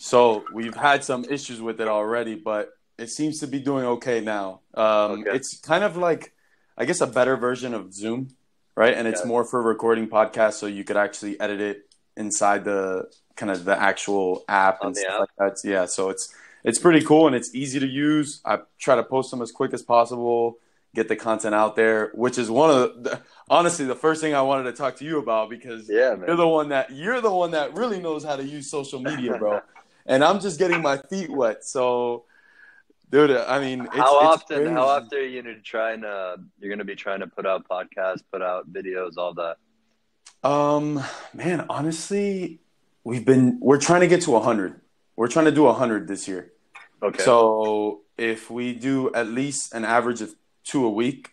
So we've had some issues with it already, but it seems to be doing okay now. Okay. It's kind of like, I guess, a better version of Zoom, right? And it's Yeah. more for recording podcasts, so you could actually edit it inside the kind of the actual app On and the stuff app. like that. Yeah, so it's pretty cool and it's easy to use. I try to post them as quick as possible, get the content out there, which is one of honestly the first thing I wanted to talk to you about because Yeah, you're man. the one that really knows how to use social media, bro. And I'm just getting my feet wet. So, dude, I mean, How it's often? How crazy. often are you gonna trying to? You're gonna be trying to put out podcasts, put out videos, all that. Um, Man, honestly, we're trying to get to 100. We're trying to do 100 this year. Okay. So if we do at least an average of two a week,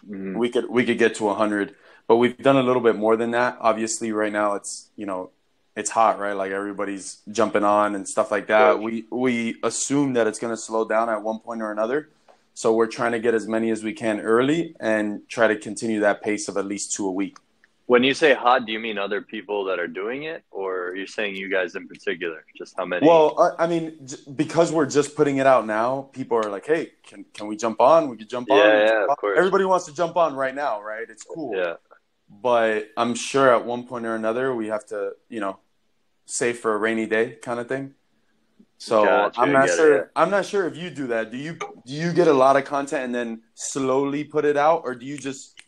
Hmm. we could get to 100. But we've done a little bit more than that. Obviously, right now it's hot, right? Like everybody's jumping on and stuff like Of that. course. We assume that it's going to slow down at one point or another. So we're trying to get as many as we can early and try to continue that pace of at least two a week. When you say hot, do you mean other people that are doing it, or are you saying you guys in particular? Just how many? Well, I mean, because we're just putting it out now, people are like, "Hey, can we jump on? We could jump on. Yeah, We jump yeah, on." of course. Everybody wants to jump on right now, right? It's cool, Yeah. but I'm sure at one point or another we have to, save for a rainy day kind of thing. So Gotcha. I'm I not get it. Yeah. sure. I'm not sure if you do that. Do you get a lot of content and then slowly put it out, or do you just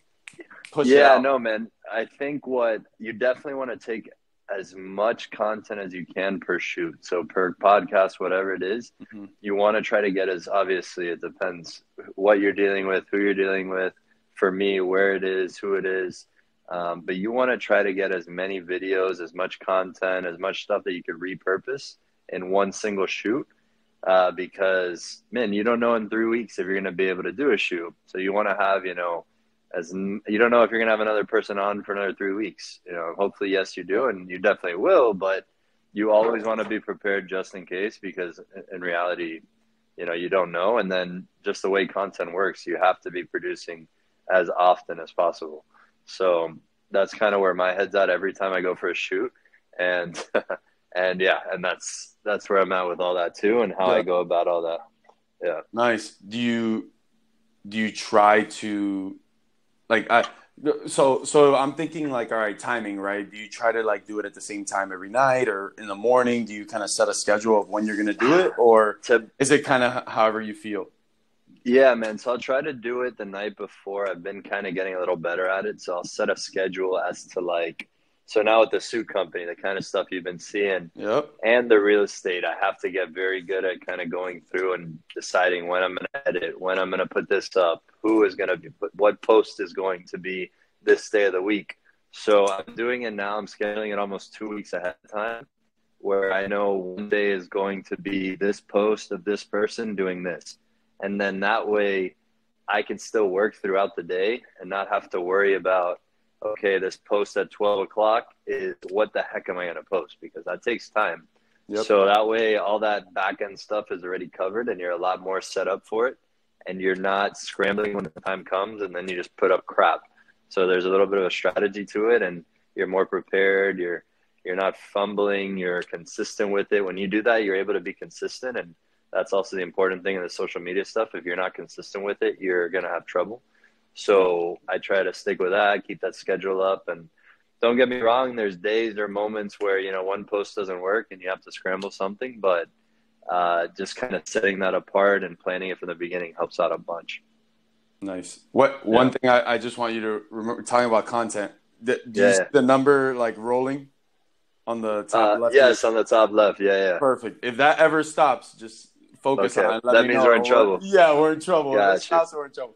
push it Yeah, out? no, man. I think what you definitely want to take as much content as you can per shoot. So per podcast, whatever it is, Mhm. you want to try to get as obviously it depends what you're dealing with, who you're dealing with. For me, where it is, who it is. But you want to try to get as many videos, as much content, as much stuff that you could repurpose in one single shoot. Because man, you don't know in 3 weeks if you're going to be able to do a shoot. So you want to have, as you don't know if you're going to have another person on for another 3 weeks. Hopefully, yes, you Yeah. do, and you definitely will. But you always want to be prepared just in case, because in reality, you don't know. And then just the way content works, you have to be producing as often as possible. So that's kind of where my head's at every time I go for a shoot, and and yeah, and that's where I'm at with all that too, and how I Yeah. go about all that. Yeah. Nice. Do you try to like I so I'm thinking like, all right, timing, right? Do you try to like do it at the same time every night or in the morning? Do you kind of set a schedule of when you're going to do it, or To is it kind of however you feel? Yeah, man. So I'll try to do it the night before. I've been kind of getting a little better at it. So I'll set a schedule as to like, so now with the suit company, the kind of stuff you've been seeing Yep. and the real estate, I have to get very good at kind of going through and deciding when I'm going to edit, when I'm going to put this up, who is going to be put, what post is going to be this day of the week. So I'm doing it now. I'm scheduling it almost 2 weeks ahead of time, where I know one day is going to be this post of this person doing this. And then that way I can still work throughout the day and not have to worry about, okay, this post at 12 o'clock is what the heck am I going to post? Because that takes time. Yep. So that way all that back end stuff is already covered and you're a lot more set up for it. And you're not scrambling when the time comes and then you just put up crap. So there's a little bit of a strategy to it and you're more prepared. You're not fumbling. You're consistent with it. When you do that, you're able to be consistent, and that's also the important thing in the social media stuff. If you're not consistent with it, you're going to have trouble. Yep. So I try to stick with that, keep that schedule up. And don't get me wrong, there's days or moments where, one post doesn't work and you have to scramble something, but just kind of setting that apart and planning it from the beginning helps out a bunch. Nice. What Yeah. one thing I just want you to remember talking about content. Do you see Yeah. the number like rolling on the top left of your Yes, on the top left. Yeah. Yeah. perfect? If that ever stops, just focus Okay. on it. Let That me means we're know. in trouble. We're in trouble. If it Gotcha. stops, we're in trouble.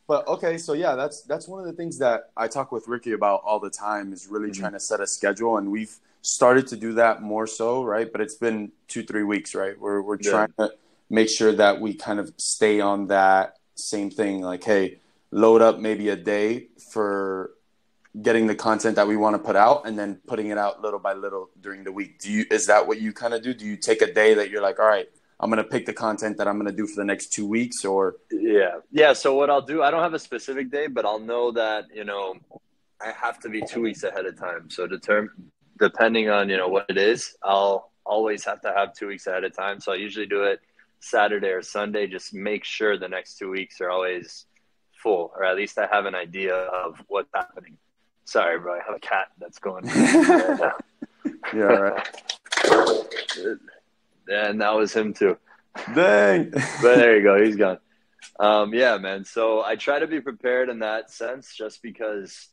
But okay, so yeah, that's one of the things that I talk with Ricky about all the time is really Mm-hmm. trying to set a schedule, and we've started to do that more so, right? But it's been 2-3 weeks, right? We're Yeah. trying to make sure that we kind of stay on that same thing. Like, hey, load up maybe a day for getting the content that we want to put out, and then putting it out little by little during the week. Is that what you kind of do? Do you take a day that you're like, all right, I'm going to pick the content that I'm going to do for the next 2 weeks, or Yeah. Yeah. So what I'll do, I don't have a specific day, but I'll know that, I have to be 2 weeks ahead of time. So depending on, what it is, I'll always have to have 2 weeks ahead of time. So I usually do it Saturday or Sunday. Just make sure the next 2 weeks are always full, or at least I have an idea of what's happening. Sorry, bro. I have a cat that's going crazy right now. Yeah, right. And that was him too. Dang. But there you go. He's gone. Yeah, man. So I try to be prepared in that sense just because,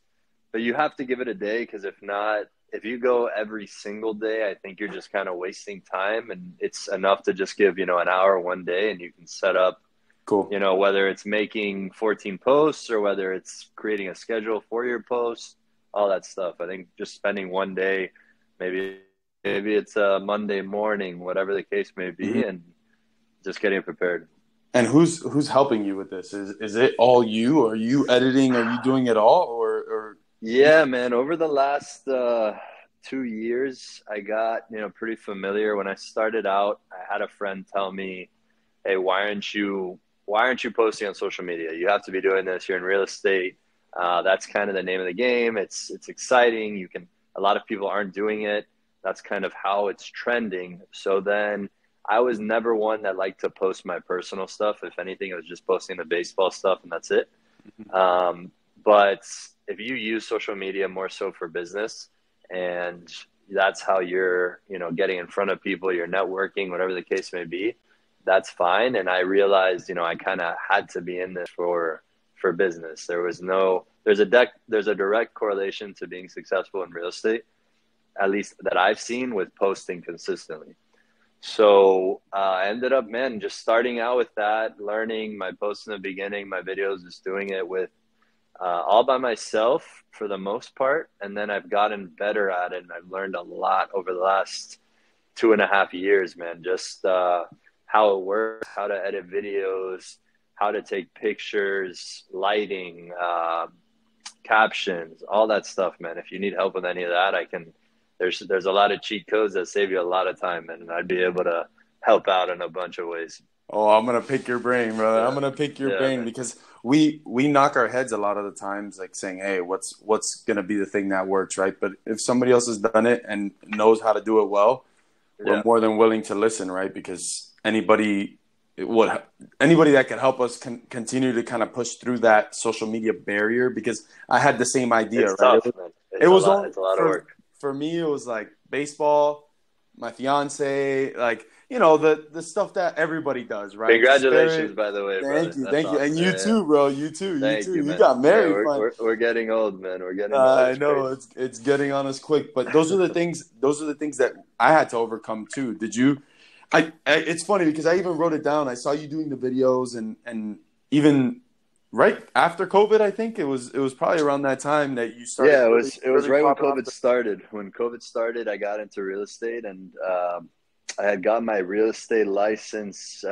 but you have to give it a day, because if not, if you go every single day, I think you're just kind of wasting time, and it's enough to just give, an hour one day, and you can set up, Cool. whether it's making 14 posts or whether it's creating a schedule for your posts, all that stuff. I think just spending one day, maybe it's a Monday morning, whatever the case may be, and just getting prepared. And who's helping you with this? Is it all you? Are you editing? Are you doing it all? Or Yeah, man. Over the last 2 years, I got pretty familiar. When I started out, I had a friend tell me, "Hey, why aren't you posting on social media? You have to be doing this. You're in real estate. That's kind of the name of the game. It's exciting. A lot of people aren't doing it. That's kind of how it's trending." So then I was never one that liked to post my personal stuff. If anything, I was just posting the baseball stuff and that's it. But if you use social media more so for business, and that's how you're, getting in front of people, you're networking, whatever the case may be, that's fine. And I realized, I kind of had to be in this for business. There's a direct correlation to being successful in real estate, at least that I've seen, with posting consistently. So I ended up, just starting out with that, learning my posts in the beginning, my videos, just doing it with all by myself for the most part. And then I've gotten better at it, and I've learned a lot over the last 2.5 years, man. Just how it works, how to edit videos, how to take pictures, lighting, captions, all that stuff, man. If you need help with any of that, there's a lot of cheat codes that save you a lot of time, and I'd be able to help out in a bunch of ways. Oh, I'm gonna pick your brain, brother. Yeah. I'm gonna pick your brain, man. Because we knock our heads a lot of the times, like saying, "Hey, what's gonna be the thing that works, right?" But if somebody else has done it and knows how to do it well, we're more than willing to listen, right? Because anybody that can help us continue to kind of push through that social media barrier. Because I had the same idea, it's right? Tough, man. It's a lot of work. For me, it was like baseball, my fiance, like, the stuff that everybody does, right? Congratulations, by the way, brother. Thank you. Awesome. And you too, bro. You too. You Man. got married. We're getting old, man. We're getting old. I know it's getting on us quick, but those are the things that I had to overcome too. Did you? It's funny because I even wrote it down. I saw you doing the videos, and even right after COVID, I think it was probably around that time that you started. Yeah, it was right when COVID started. When COVID started, I got into real estate, and I had got my real estate license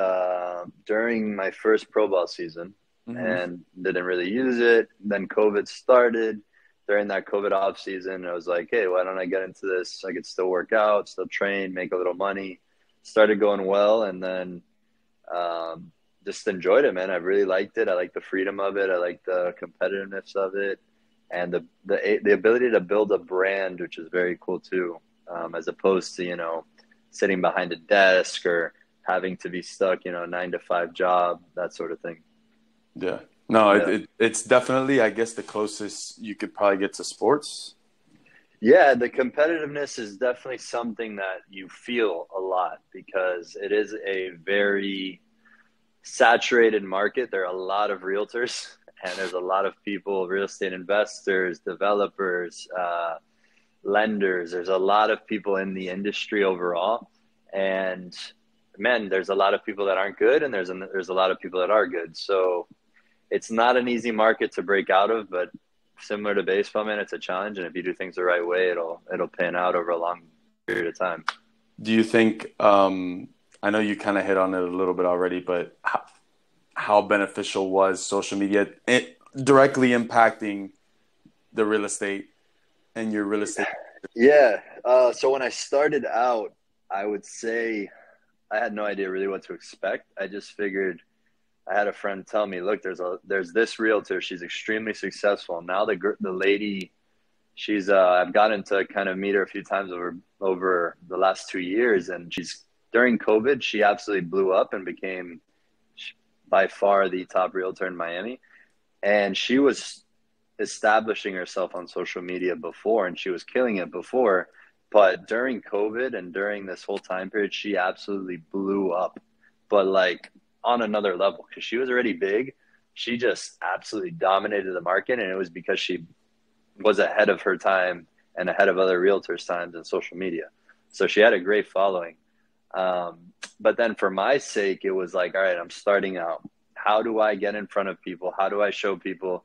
during my first pro ball season, and didn't really use it. Then COVID started. During that COVID off season, I was like, "Hey, why don't I get into this? I could still work out, still train, make a little money." Started going well, and then just enjoyed it, man. I really liked it. I like the freedom of it. I like the competitiveness of it, and the ability to build a brand, which is very cool too, as opposed to sitting behind a desk or having to be stuck, 9-to-5 job, that sort of thing. Yeah. No, it's definitely, I guess, the closest you could probably get to sports. Yeah, the competitiveness is definitely something that you feel a lot, because it is a very saturated market. There are a lot of realtors, and there's a lot of people, real estate investors, developers, lenders. There's a lot of people in the industry overall, and man, there's a lot of people that aren't good, and there's a lot of people that are good. So it's not an easy market to break out of, but similar to baseball, man, it's a challenge, and if you do things the right way, it'll pan out over a long period of time. Do you think? I know you kind of hit on it a little bit already, but how beneficial was social media directly impacting the real estate and your real estate? Yeah. So when I started out, I would say I had no idea really what to expect. I just figured, I had a friend tell me, look, there's this realtor. She's extremely successful. Now the lady I've gotten to kind of meet her a few times over the last 2 years, and during COVID, she absolutely blew up and became by far the top realtor in Miami. And she was establishing herself on social media before, and she was killing it before. But during COVID and during this whole time period, she absolutely blew up, but like on another level, because she was already big. She just absolutely dominated the market, and it was because she was ahead of her time and ahead of other realtors' times in social media. So she had a great following. But then for my sake, it was like, all right, I'm starting out. How do I get in front of people? How do I show people,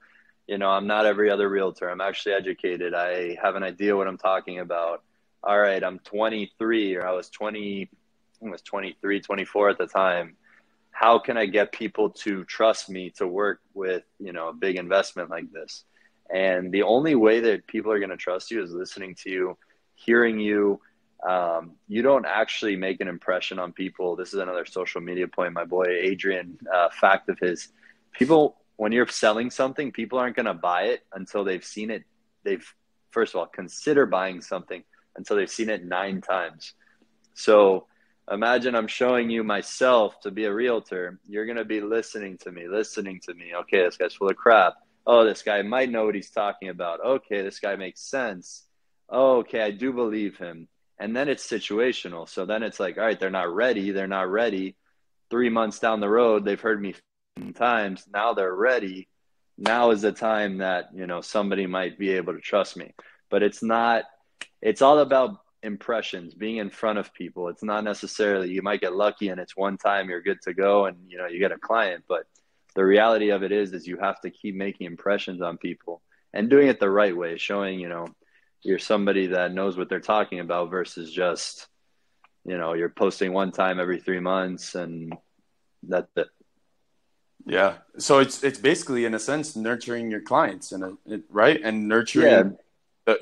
I'm not every other realtor. I'm actually educated. I have an idea what I'm talking about. All right, I'm 23, or I was 23, 24 at the time. How can I get people to trust me to work with, a big investment like this? And the only way that people are going to trust you is listening to you, hearing you. You don't actually make an impression on people. This is another social media point. My boy Adrian, fact of his, people, when you're selling something, people aren't going to buy it until they've seen it. First of all, consider buying something until they've seen it 9 times. So imagine I'm showing you myself to be a realtor. You're going to be listening to me. Okay, this guy's full of crap. Oh, this guy might know what he's talking about. Okay, this guy makes sense. Oh, okay, I do believe him. And then it's situational. So then it's like, all right, they're not ready. 3 months down the road, they've heard me times. Now they're ready. Now is the time that, somebody might be able to trust me. But it's all about impressions, being in front of people. It's not necessarily, you might get lucky and it's one time you're good to go and, you get a client. But the reality of it is you have to keep making impressions on people and doing it the right way, showing, you're somebody that knows what they're talking about versus just, you're posting one time every 3 months and that's it. Yeah. So it's basically, in a sense, nurturing your clients right? And nurturing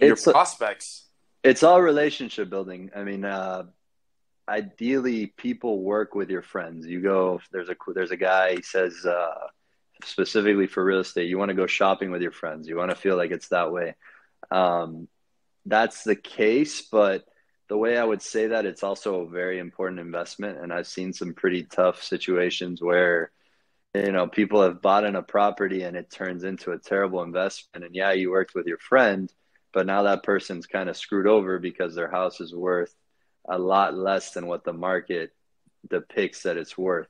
your prospects. It's all relationship building. I mean, ideally people work with your friends. You go, there's a guy, he says, specifically for real estate, you want to go shopping with your friends. You want to feel like it's that way. That's the case, but the way I would say that, it's also a very important investment. And I've seen some pretty tough situations where, people have bought in a property and it turns into a terrible investment. And yeah, you worked with your friend, but now that person's kind of screwed over because their house is worth a lot less than what the market depicts that it's worth.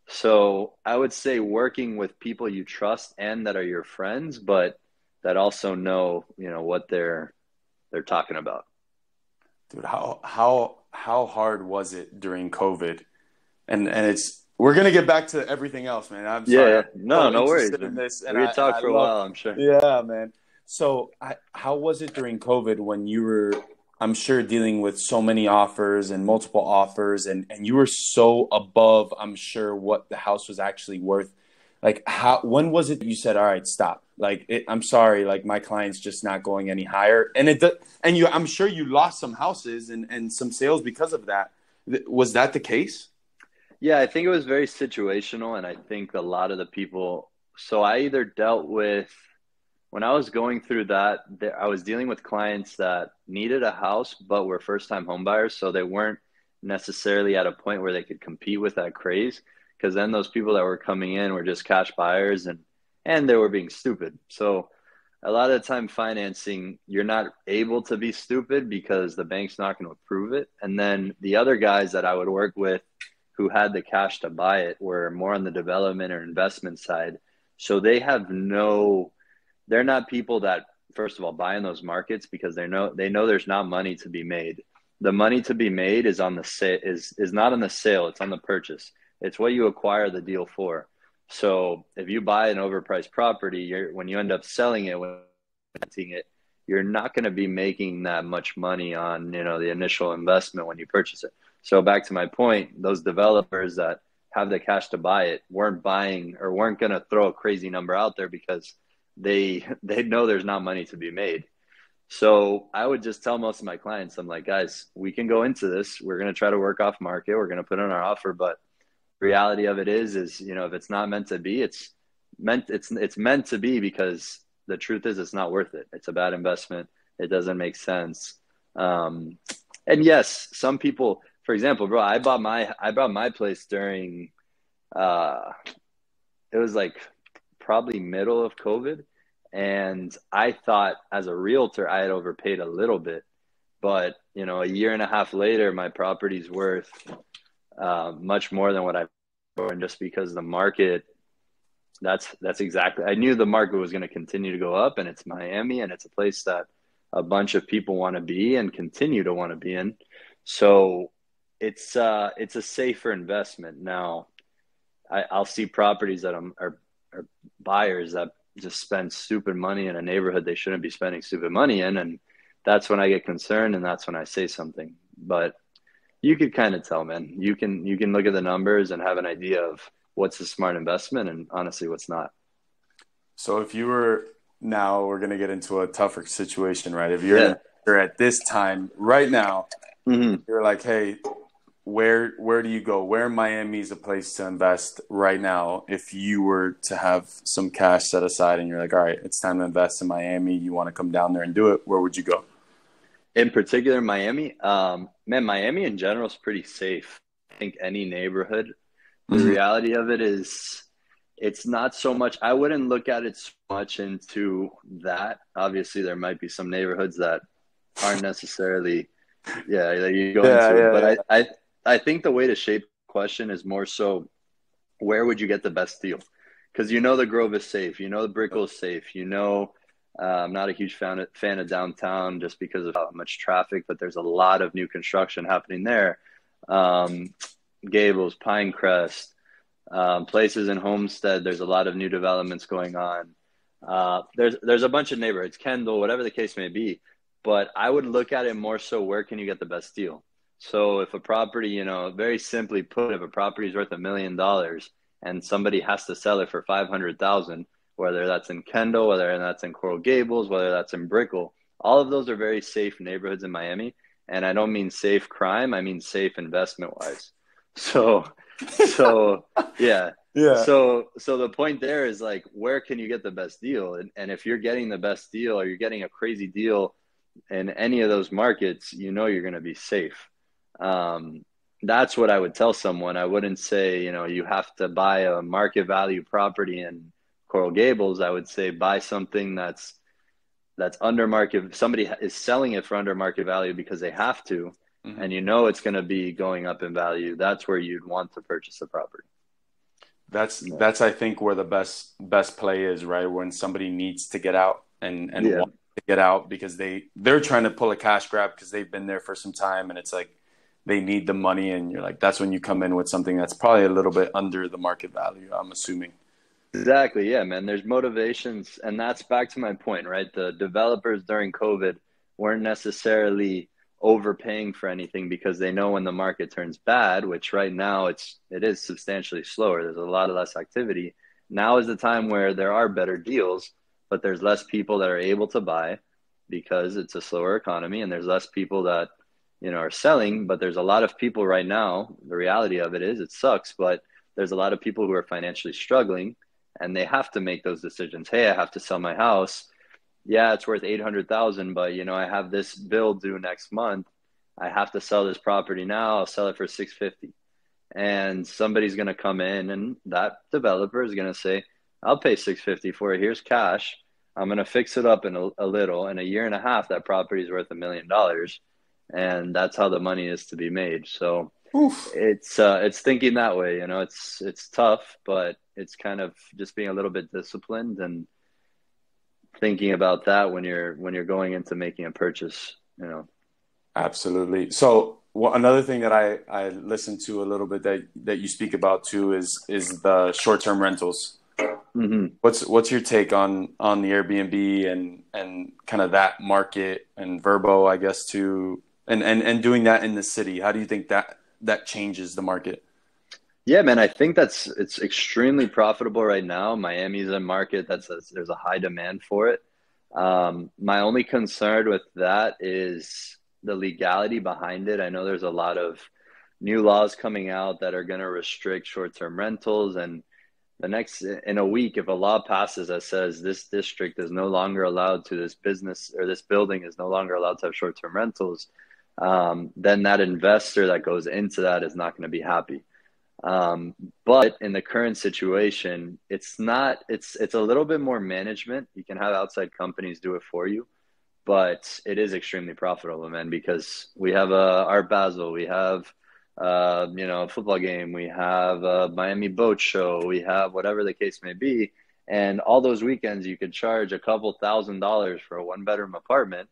So I would say working with people you trust and that are your friends, but that also know, what they're talking about. Dude, how hard was it during COVID? And we're gonna get back to everything else, man. I'm sorry. Yeah, no worries. In this, and we could talk for a while, I'm sure. Yeah, man. So how was it during COVID when you were, I'm sure, dealing with so many offers and multiple offers, and you were so above, I'm sure, what the house was actually worth? Like, when was it you said, all right, stop? Like, I'm sorry, like my client's just not going any higher. And I'm sure you lost some houses and some sales because of that. Was that the case? Yeah, I think it was very situational. And I think a lot of the people, so I either dealt with, when I was going through that, I was dealing with clients that needed a house, but were first-time home buyers. So they weren't necessarily at a point where they could compete with that craze. Because then those people that were coming in were just cash buyers and they were being stupid. So a lot of the time financing, you're not able to be stupid because the bank's not going to approve it. And then the other guys that I would work with who had the cash to buy it were more on the development or investment side. So they're not people that, first of all, buy in those markets because they know there's not money to be made. The money to be made is on the is not on the sale, it's on the purchase. It's what you acquire the deal for. So if you buy an overpriced property, when you end up selling it, you're not going to be making that much money on, the initial investment when you purchase it. So back to my point, those developers that have the cash to buy it weren't buying or weren't going to throw a crazy number out there because they know there's not money to be made. So I would just tell most of my clients, I'm like, guys, we can go into this. We're going to try to work off market. We're going to put in our offer, but reality of it is, if it's not meant to be, it's meant to be, because the truth is it's not worth it. It's a bad investment. It doesn't make sense. Um, and yes, some people, for example, bro, I bought my place during uh it was like probably middle of COVID. And I thought as a realtor, I had overpaid a little bit. But, a year and a half later, my property's worth much more than what I bought. And just because the market, that's exactly, I knew the market was going to continue to go up, and it's Miami, and it's a place that a bunch of people want to be and continue to want to be in. So it's a safer investment. Now, I'll see properties that are buyers that just spend stupid money in a neighborhood they shouldn't be spending stupid money in, and that's when I get concerned, and that's when I say something. But you could kind of tell, man. You can look at the numbers and have an idea of what's a smart investment and honestly what's not. So if you were now, we're gonna get into a tougher situation, right? If you're Yeah. at this time right now, Mm-hmm. you're like, hey, where do you go? Where in Miami is a place to invest right now? If you were to have some cash set aside and you're like, all right, it's time to invest in Miami, you want to come down there and do it, where would you go? In particular, Miami, man, Miami in general is pretty safe. I think any neighborhood. The Mm-hmm. reality of it is, it's not so much. I wouldn't look at it so much into that. Obviously, there might be some neighborhoods that aren't necessarily, yeah, that you go Yeah, into. yeah, But yeah. I think the way to shape the question is more so, where would you get the best deal? Because the Grove is safe. The Brickell is safe. I'm not a huge fan of downtown just because of how much traffic, but there's a lot of new construction happening there. Um, Gables, Pinecrest, places in Homestead. There's a lot of new developments going on. There's a bunch of neighborhoods, Kendall, whatever the case may be. But I would look at it more so, where can you get the best deal? So if a property, very simply put, if a property is worth $1 million and somebody has to sell it for 500,000, whether that's in Kendall, whether that's in Coral Gables, whether that's in Brickell, all of those are very safe neighborhoods in Miami. And I don't mean safe crime, I mean safe investment wise. So, so yeah. Yeah. So the point there is, like, where can you get the best deal? And if you're getting the best deal, or you're getting a crazy deal in any of those markets, you're going to be safe. That's what I would tell someone. I wouldn't say, you have to buy a market value property in Coral Gables. I would say buy something that's under market. Somebody is selling it for under market value because they have to, Mm-hmm. and it's going to be going up in value. That's where you'd want to purchase the property. That's I think where the best play is, right? When somebody needs to get out and Yeah. wants to get out because they're trying to pull a cash grab because they've been there for some time, and it's like they need the money, and you're like, that's when you come in with something that's probably a little bit under the market value, I'm assuming. Exactly. Yeah, man. There's motivations. And that's back to my point, right? The developers during COVID weren't necessarily overpaying for anything because they know when the market turns bad, which right now it is substantially slower. There's a lot of less activity. Now is the time where there are better deals, but there's less people that are able to buy because it's a slower economy, and there's less people that, are selling, but there's a lot of people right now. The reality of it is, it sucks, but there's a lot of people who are financially struggling, and they have to make those decisions. Hey, I have to sell my house. Yeah, it's worth 800,000, but I have this bill due next month. I have to sell this property now. I'll sell it for 650. And somebody's going to come in, and that developer is going to say, I'll pay 650 for it. Here's cash. I'm going to fix it up in a little. In a year and a half, that property is worth $1 million. And that's how the money is to be made. So Oof. it's thinking that way. It's tough, but it's kind of just being a little bit disciplined and thinking about that when you're going into making a purchase. Absolutely. So another thing that I listened to a little bit that you speak about too is the short-term rentals. Mm-hmm. What's your take on the Airbnb and kind of that market and Verbo, I guess, too, and doing that in the city? How do you think that changes the market? Yeah, man, I think it's extremely profitable right now. Miami's a market there's a high demand for it. My only concern with that is the legality behind it. I know there's a lot of new laws coming out that are going to restrict short-term rentals, and in a week, if a law passes that says this district is no longer allowed to, this business or this building is no longer allowed to have short-term rentals, then that investor that goes into that is not going to be happy. But in the current situation, it's not, it's a little bit more management. You can have outside companies do it for you, but it is extremely profitable, man, because we have Art Basel, we have, a football game, we have a Miami boat show, we have whatever the case may be. And all those weekends, you could charge a couple $1,000s for a 1-bedroom apartment,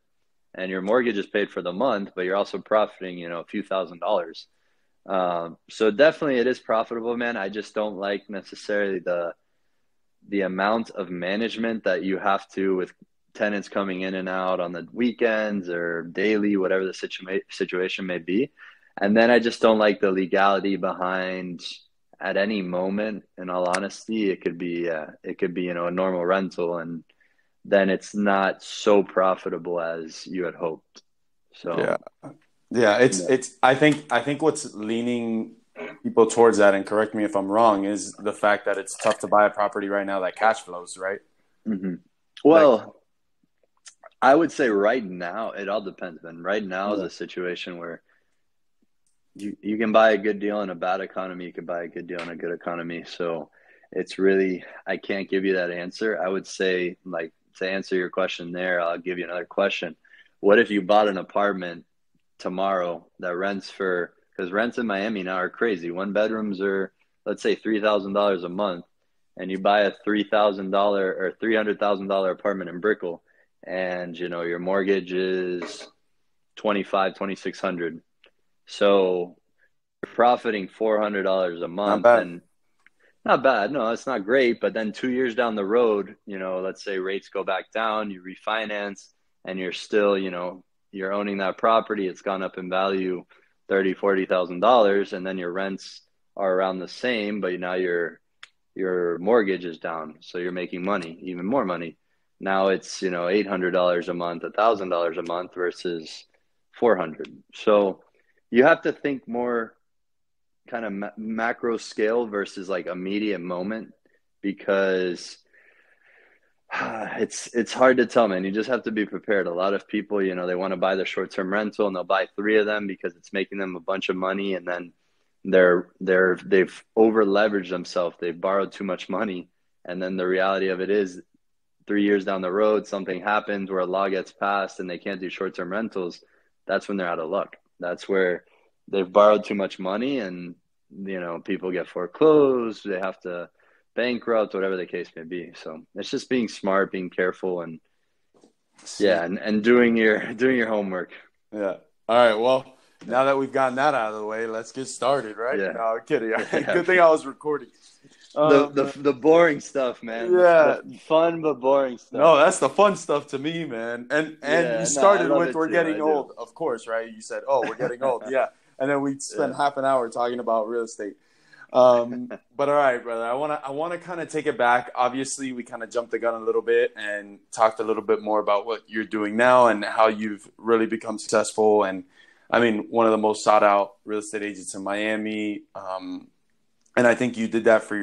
and your mortgage is paid for the month, but you're also profiting, a few $1,000s. So definitely it is profitable, man. I just don't like necessarily the amount of management that you have to with tenants coming in and out on the weekends or daily, whatever the situation may be. And then I just don't like the legality behind at any moment. In all honesty, it could be a normal rental, and then it's not so profitable as you had hoped. So yeah, it's I think what's leaning people towards that, and correct me if I'm wrong, is the fact that it's tough to buy a property right now that cash flows, right? Mm-hmm. Well, I would say right now, it all depends, man. Right now is a situation where you can buy a good deal in a bad economy. You can buy a good deal in a good economy. So it's really, I can't give you that answer. I would say, like, to answer your question there, I'll give you another question. What if you bought an apartment tomorrow that rents for, because rents in Miami now are crazy. 1-bedrooms are, let's say, $3,000 a month, and you buy a $3,000 or $300,000 apartment in Brickell, and your mortgage is $2,600. So you're profiting $400 a month. And not bad. No, it's not great. But then 2 years down the road, let's say rates go back down, you refinance, and you're still, you're owning that property. It's gone up in value $30,000, $40,000, and then your rents are around the same, but now your mortgage is down. So you're making money, even more money. Now it's, $800 a month, $1,000 a month versus $400. So you have to think more kind of macro scale versus like immediate moment, because it's hard to tell, man. You just have to be prepared. A lot of people, they want to buy the short-term rental and they'll buy 3 of them because it's making them a bunch of money, and then they've over leveraged themselves. They've borrowed too much money, and then the reality of it is 3 years down the road, something happens where a law gets passed and they can't do short-term rentals. That's when they're out of luck. That's where they've borrowed too much money, and people get foreclosed, they have to bankrupt, whatever the case may be. So it's just being smart, being careful, and and doing your homework. Yeah. All right. Well, now that we've gotten that out of the way, let's get started, right? Yeah. No, I'm kidding. Good thing I was recording. The boring stuff, man. Yeah. The fun but boring stuff. No, that's the fun stuff to me, man. And you started with we're getting old, of course, right? You said, "Oh, we're getting old." Yeah. And then we spent half an hour talking about real estate. But all right, brother, I want to kind of take it back. Obviously, we kind of jumped the gun a little bit and talked a little bit more about what you're doing now and how you've really become successful. And I mean, one of the most sought out real estate agents in Miami. And I think you did that for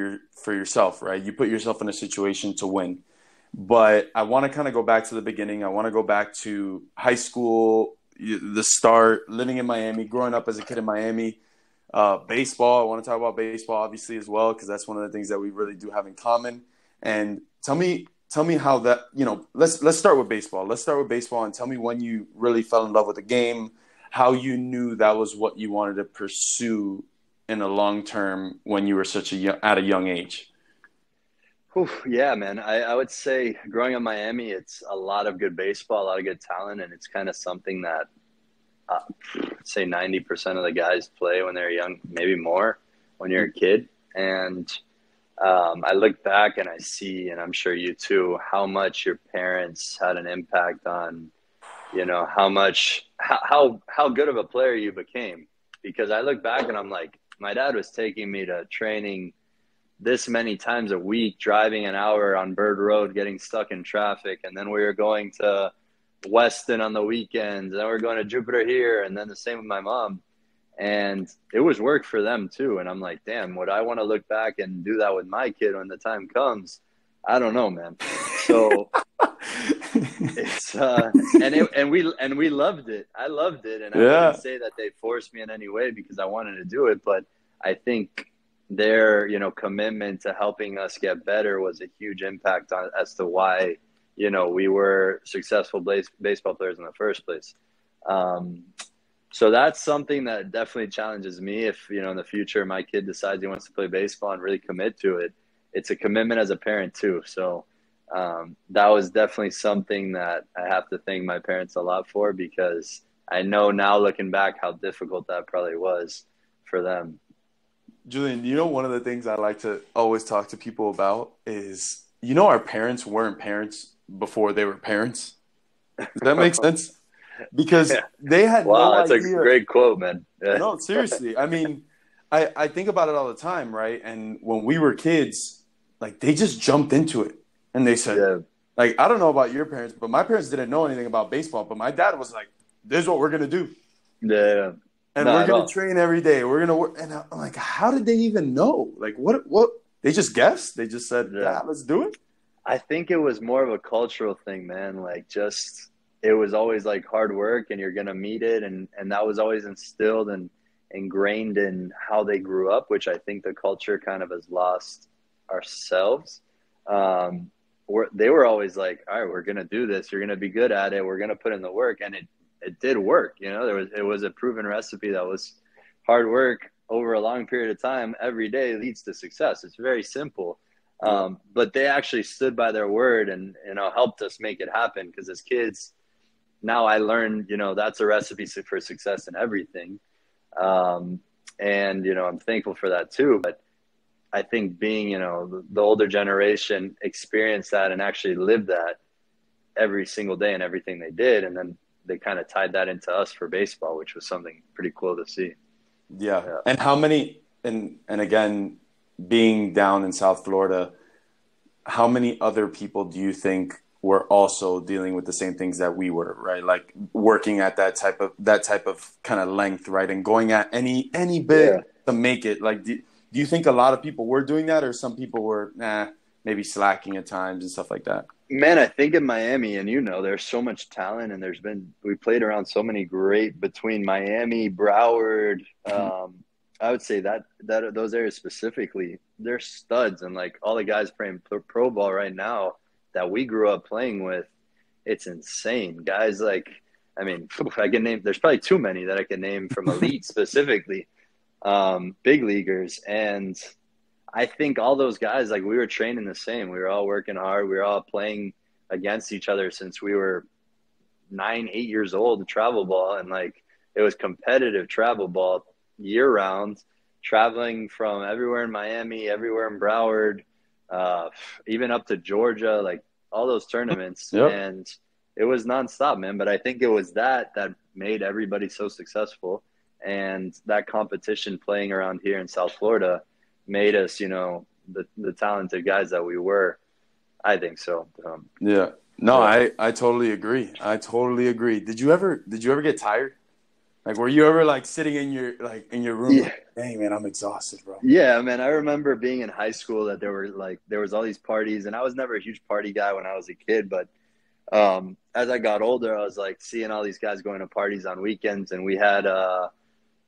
yourself, right? You put yourself in a situation to win. But I want to kind of go back to the beginning. I want to go back to high school, the start, living in Miami, growing up as a kid in Miami. Baseball. I want to talk about baseball, obviously, as well, because that's one of the things that we really do have in common. And tell me how that, let's start with baseball. Let's start with baseball and tell me when you really fell in love with the game, how you knew that was what you wanted to pursue in the long term when you were at a young age. Yeah, man. I would say growing up in Miami, it's a lot of good baseball, a lot of good talent, and it's kind of something that I'd say 90% of the guys play when they're young, maybe more when you're a kid. And I look back and I see, and I'm sure you too, how much your parents had an impact on, how good of a player you became. Because I look back and I'm like, my dad was taking me to training this many times a week, driving an hour on Bird Road, getting stuck in traffic. And then we were going to Weston on the weekends, and we're going to Jupiter here, and then the same with my mom. And it was work for them too. And I'm like, damn, would I want to look back and do that with my kid when the time comes? I don't know, man. So it's and we loved it. I loved it, and I wouldn't say that they forced me in any way because I wanted to do it, but I think their commitment to helping us get better was a huge impact on as to why we were successful baseball players in the first place. So that's something that definitely challenges me. If in the future my kid decides he wants to play baseball and really commit to it, it's a commitment as a parent too. So that was definitely something that I have to thank my parents a lot for, because I know now looking back how difficult that probably was for them. Julian, one of the things I like to always talk to people about is, our parents weren't parents before they were parents. Does that make sense? Because they had no idea. That's a great quote, man. Yeah. No, seriously. I mean, I think about it all the time, right? And when we were kids, like, they just jumped into it. And they said, like, I don't know about your parents, but my parents didn't know anything about baseball. But my dad was like, this is what we're going to do. Yeah. And we're going to train every day. We're going to work. And I'm like, how did they even know? Like, what? They just guessed? They just said, yeah, let's do it? I think it was more of a cultural thing, man. Like, it was always like hard work and you're going to meet it. And that was always instilled and ingrained in how they grew up, which I think the culture kind of has lost ourselves. They were always like, all right, we're going to do this. You're going to be good at it. We're going to put in the work. And it did work. It was a proven recipe that was hard work over a long period of time. Every day leads to success. It's very simple. But they actually stood by their word and, helped us make it happen. Because as kids, now I learned, that's a recipe for success in everything. And, I'm thankful for that too. But I think being, the older generation experienced that and actually lived that every single day in everything they did. And then they kind of tied that into us for baseball, which was something pretty cool to see. Yeah. And how many, and again, being down in South Florida, how many other people do you think were also dealing with the same things that we were, right? Like working at that type of kind of length, right? And going at any bit to make it. Like, do you think a lot of people were doing that, or some people were, maybe slacking at times and stuff like that? Man, I think in Miami, and there's so much talent, and we played around so many great between Miami, Broward. I would say that those areas specifically, they're studs, and like all the guys playing pro ball right now that we grew up playing with, it's insane. Guys like, I mean, I can name. There's probably too many that I can name from elite specifically, big leaguers, and I think all those guys, like, we were training the same. We were all working hard. We were all playing against each other since we were 9, 8 years old, travel ball. And, like, it was competitive travel ball year round, traveling from everywhere in Miami, everywhere in Broward, even up to Georgia, like all those tournaments. Yep. And it was nonstop, man. But I think it was that made everybody so successful. And that competition playing around here in South Florida made us, the talented guys that we were. I think so. Yeah. No, yeah. I totally agree. Did you ever get tired? Like, were you ever like sitting in your room? Yeah. Like, dang, man, I'm exhausted, bro. Yeah, man. I remember being in high school that there was all these parties, and I was never a huge party guy when I was a kid, but as I got older, I was like seeing all these guys going to parties on weekends, and we had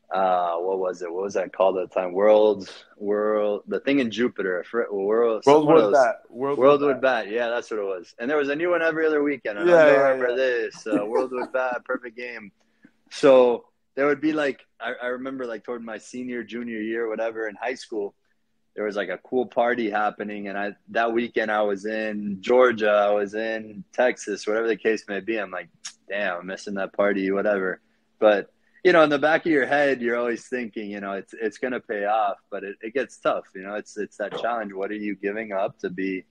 what was it? What was that called at the time? World, the thing in Jupiter. World would bat. Yeah, that's what it was. And there was a new one every other weekend. And I remember this. World would bat, perfect game. So there would be like, I remember like toward my junior year, whatever, in high school, there was like a cool party happening. And that weekend I was in Georgia, I was in Texas, whatever the case may be. I'm like, damn, I'm missing that party, whatever. But in the back of your head, you're always thinking, it's going to pay off, but it gets tough. It's that challenge. What are you giving up to be,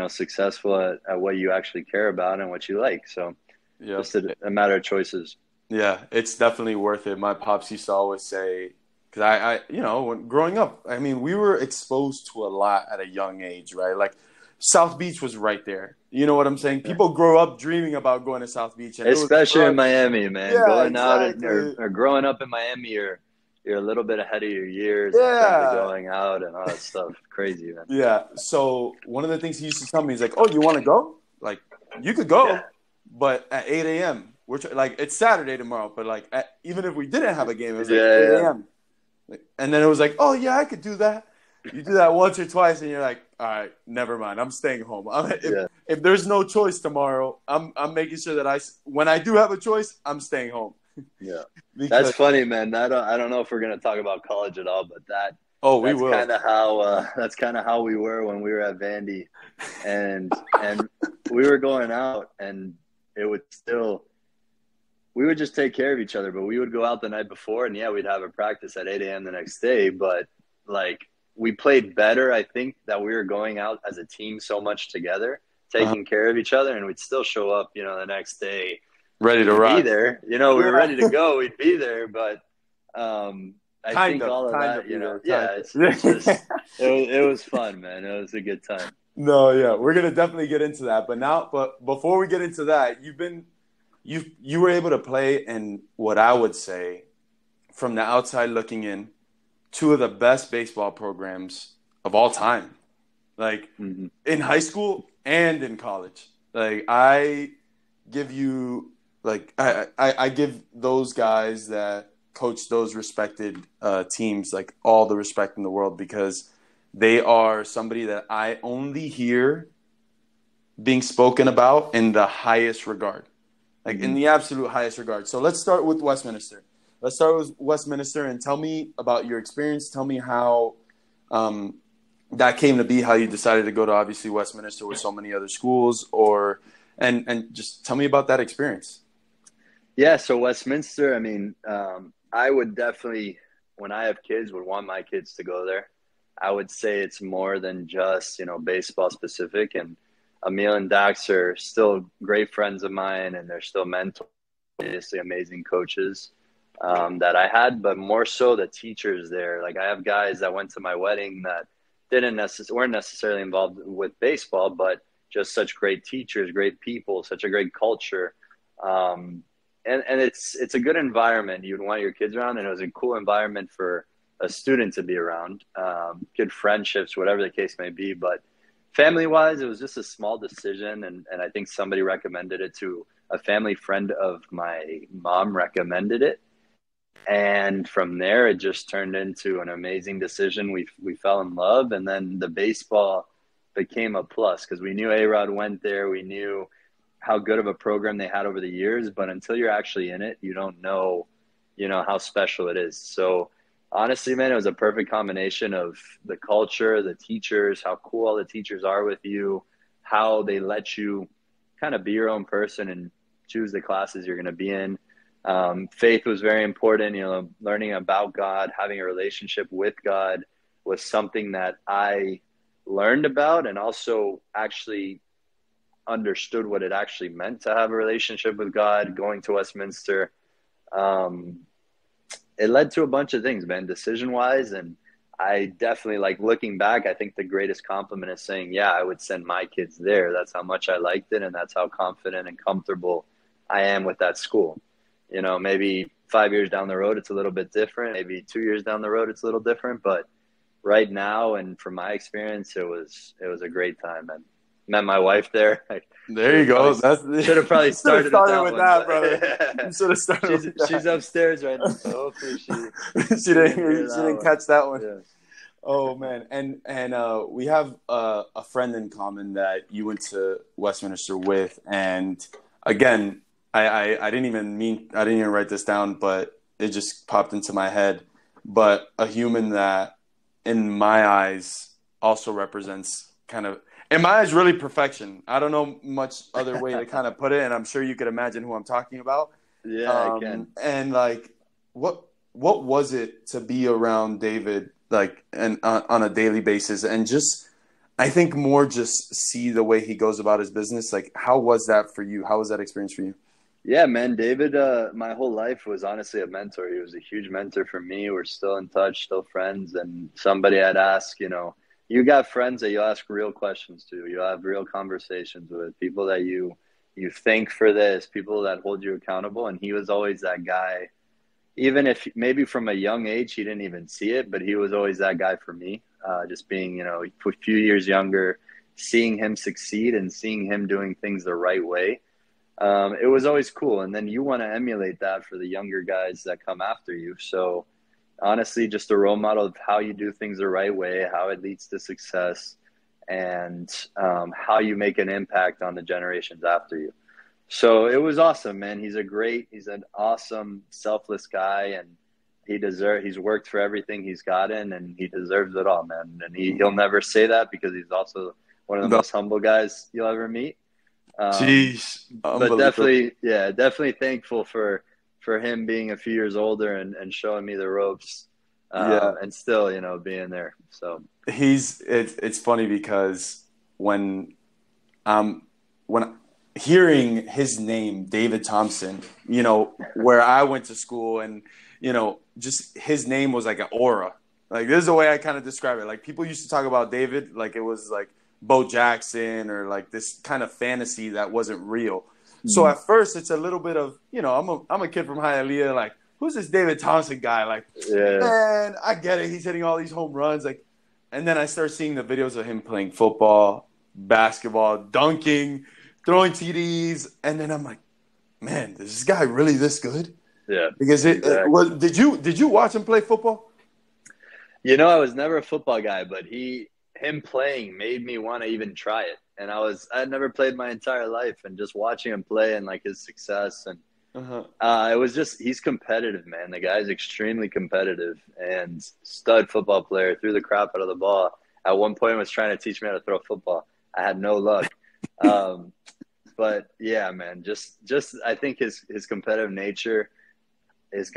successful at what you actually care about and what you like? So just a matter of choices. Yeah, it's definitely worth it. My pops used to always say, because I when growing up, I mean, we were exposed to a lot at a young age, right? Like, South Beach was right there. You know what I'm saying? People grow up dreaming about going to South Beach. And especially in Miami, man. Yeah, going out or growing up in Miami or you're a little bit ahead of your years in terms of Yeah. going out and all that stuff. Crazy, man. Yeah. So one of the things he used to tell me is like, "Oh, you want to go? Like, you could Yeah. go, but at 8 a.m. Like it's Saturday tomorrow, but like even if we didn't have a game, it was like Yeah, 8 yeah. a.m. And then it was like, oh yeah, I could do that. You do that once or twice, and you're like, all right, never mind. I'm staying home. If there's no choice tomorrow, I'm making sure that when I do have a choice, I'm staying home. Yeah. That's Because funny, man. I don't know if we're gonna talk about college at all, but we that's will. kind of how we were when we were at Vandy, and we were going out, and it would still we would just take care of each other. But we would go out the night before, and yeah, we'd have a practice at 8 a.m. the next day. But like we played better. I think that we were going out as a team so much together, taking care of each other, and we'd still show up, the next day Ready to to be rock. there. We were ready to go. We'd be there, but I think all of that, it's just it was fun, man. It was a good time. No, yeah, we're gonna definitely get into that. But before we get into that, you were able to play in what I would say, from the outside looking in, two of the best baseball programs of all time, like in high school and in college. Like I give you, like I give those guys that coach those respected teams like all the respect in the world, because they are somebody that I only hear being spoken about in the highest regard, like in the absolute highest regard. So let's start with Westminster. And tell me about your experience. Tell me how that came to be, how you decided to go to obviously Westminster with so many other schools, and just tell me about that experience. Yeah, so Westminster, I mean, I would definitely, when I have kids, would want my kids to go there. I would say it's more than just, baseball specific. And Emil and Dax are still great friends of mine, and they're still mentors, obviously amazing coaches that I had, but more so the teachers there. Like I have guys that went to my wedding that weren't necessarily involved with baseball, but just such great teachers, great people, such a great culture. And it's a good environment you'd want your kids around, and it was a cool environment for a student to be around, good friendships, whatever the case may be. But family-wise, it was just a small decision, and I think somebody recommended it to a family friend of my mom recommended it. And from there, it just turned into an amazing decision. We fell in love, and then the baseball became a plus because we knew A-Rod went there. We knew how good of a program they had over the years, but until you're actually in it, you don't know, how special it is. So honestly, man, it was a perfect combination of the culture, the teachers, how cool all the teachers are with you, how they let you kind of be your own person and choose the classes you're going to be in. Faith was very important, learning about God, having a relationship with God was something that I learned about, and also actually understood what it actually meant to have a relationship with God. Going to Westminster, it led to a bunch of things, man, decision wise. And I definitely, like, looking back, I think the greatest compliment is saying, yeah, I would send my kids there. That's how much I liked it. And that's how confident and comfortable I am with that school. Maybe 5 years down the road, it's a little bit different. Maybe 2 years down the road, it's a little different. But right now, and from my experience, it was a great time. And met my wife there. There you go. Should have probably started with that, brother. You should have started with that. She's upstairs right now, so hopefully she didn't catch that one. Yeah. Oh man, and we have a friend in common that you went to Westminster with, and again, I didn't even write this down, but it just popped into my head. But a human that, in my eyes, also represents kind of, in my eyes, really perfection. I don't know much other way to kind of put it, and I'm sure you could imagine who I'm talking about. Yeah, I can. And like, what was it to be around David, like, and on a daily basis, and just, I think more just see the way he goes about his business. Like, how was that for you? How was that experience for you? Yeah, man, David, my whole life was honestly a mentor. He was a huge mentor for me. We're still in touch, still friends. And somebody I'd ask, you got friends that you ask real questions to. You have real conversations with people that you thank for this, people that hold you accountable. And he was always that guy. even if maybe from a young age he didn't even see it, but he was always that guy for me. Just being, a few years younger, seeing him succeed and seeing him doing things the right way. It was always cool. And then you want to emulate that for the younger guys that come after you. So honestly, just a role model of how you do things the right way, how it leads to success, and how you make an impact on the generations after you. So it was awesome, man. He's an awesome, selfless guy, and he's worked for everything he's gotten, and he deserves it all, man. And he'll never say that because he's also one of the most humble guys you'll ever meet. Jeez, but definitely thankful for him being a few years older and showing me the ropes, and still, being there. So it's funny because when hearing his name, David Thompson, where I went to school, and just his name was like an aura. Like, this is the way I kind of describe it. Like, people used to talk about David like it was like Bo Jackson or like this kind of fantasy that wasn't real. Mm-hmm. So at first it's a little bit of, I'm a kid from Hialeah, like, who's this David Thompson guy? Like, man, I get it. He's hitting all these home runs. Like, and then I start seeing the videos of him playing football, basketball, dunking, throwing TDs, and then I'm like, man, is this guy really this good? Yeah. Because did you watch him play football? I was never a football guy, but him playing made me want to even try it. And I had never played my entire life, and just watching him play and like his success, and it was just, he's competitive, man. The guy's extremely competitive and stud football player. Threw the crap out of the ball. At one point was trying to teach me how to throw football. I had no luck. But yeah, man, just I think his competitive nature is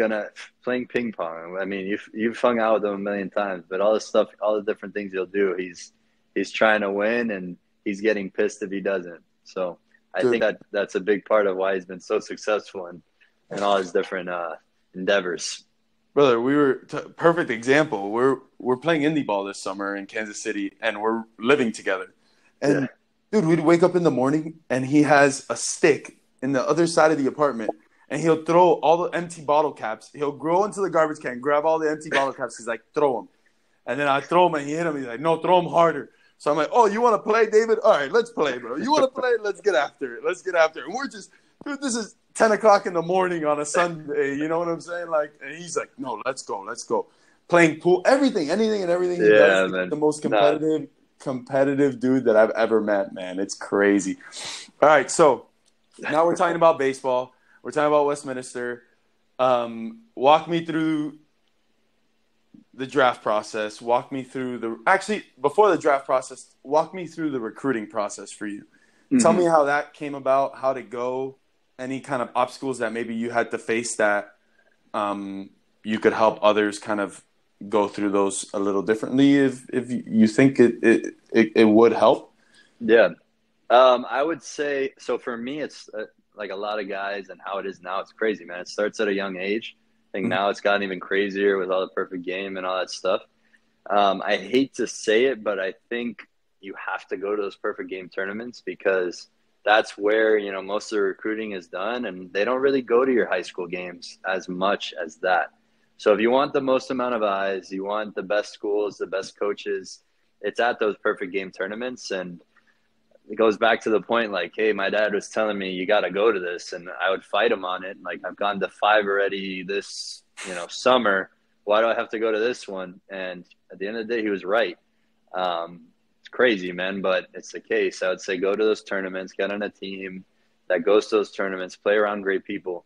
playing ping pong. I mean, you've hung out with him a million times, but all this stuff, all the different things he'll do, he's trying to win, and he's getting pissed if he doesn't. So I think that's a big part of why he's been so successful in all his different endeavors. Brother, we were perfect example. We're playing indie ball this summer in Kansas City, and we're living together. And dude, we'd wake up in the morning, and he has a stick in the other side of the apartment, and he'll throw all the empty bottle caps. He'll go into the garbage can, grab all the empty bottle caps. He's like, throw them. And then I throw them, and he hit him. He's like, no, throw them harder. So I'm like, oh, you want to play, David? All right, let's play, bro. You want to play? Let's get after it. And we're just, dude, this is 10 o'clock in the morning on a Sunday. You know what I'm saying? Like, and he's like, no, let's go. Playing pool, anything and everything he does. Man. The most competitive dude that I've ever met, man. It's crazy. All right, so now we're talking about baseball. We're talking about Westminster. Walk me through the draft process. Before the draft process, walk me through the recruiting process for you. Mm-hmm. Tell me how that came about, how'd it go, any kind of obstacles that maybe you had to face that you could help others kind of go through those a little differently if you think it would help. Yeah. I would say, so for me, it's like a lot of guys, and how it is now, it's crazy, man. It starts at a young age. I think now it's gotten even crazier with all the perfect game and all that stuff. I hate to say it, but I think you have to go to those perfect game tournaments, because that's where, most of the recruiting is done, and they don't really go to your high school games as much as that. So if you want the most amount of eyes, you want the best schools, the best coaches, it's at those perfect game tournaments. And it goes back to the point, like, hey, my dad was telling me you got to go to this, and I would fight him on it. Like, I've gone to 5 already this, summer. Why do I have to go to this one? And at the end of the day, he was right. It's crazy, man, but it's the case. I would say go to those tournaments, get on a team that goes to those tournaments, play around great people.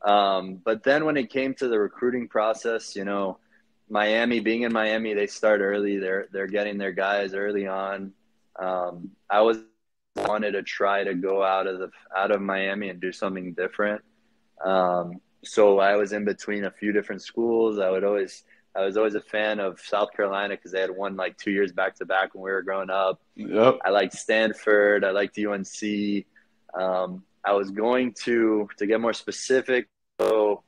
But then when it came to the recruiting process, Miami, being in Miami, they start early. They're getting their guys early on. I wanted to try to go out of Miami and do something different. So I was in between a few different schools. I was always a fan of South Carolina because they had won like 2 years back to back when we were growing up. Yep. I liked Stanford. I liked UNC. I was going to get more specific, go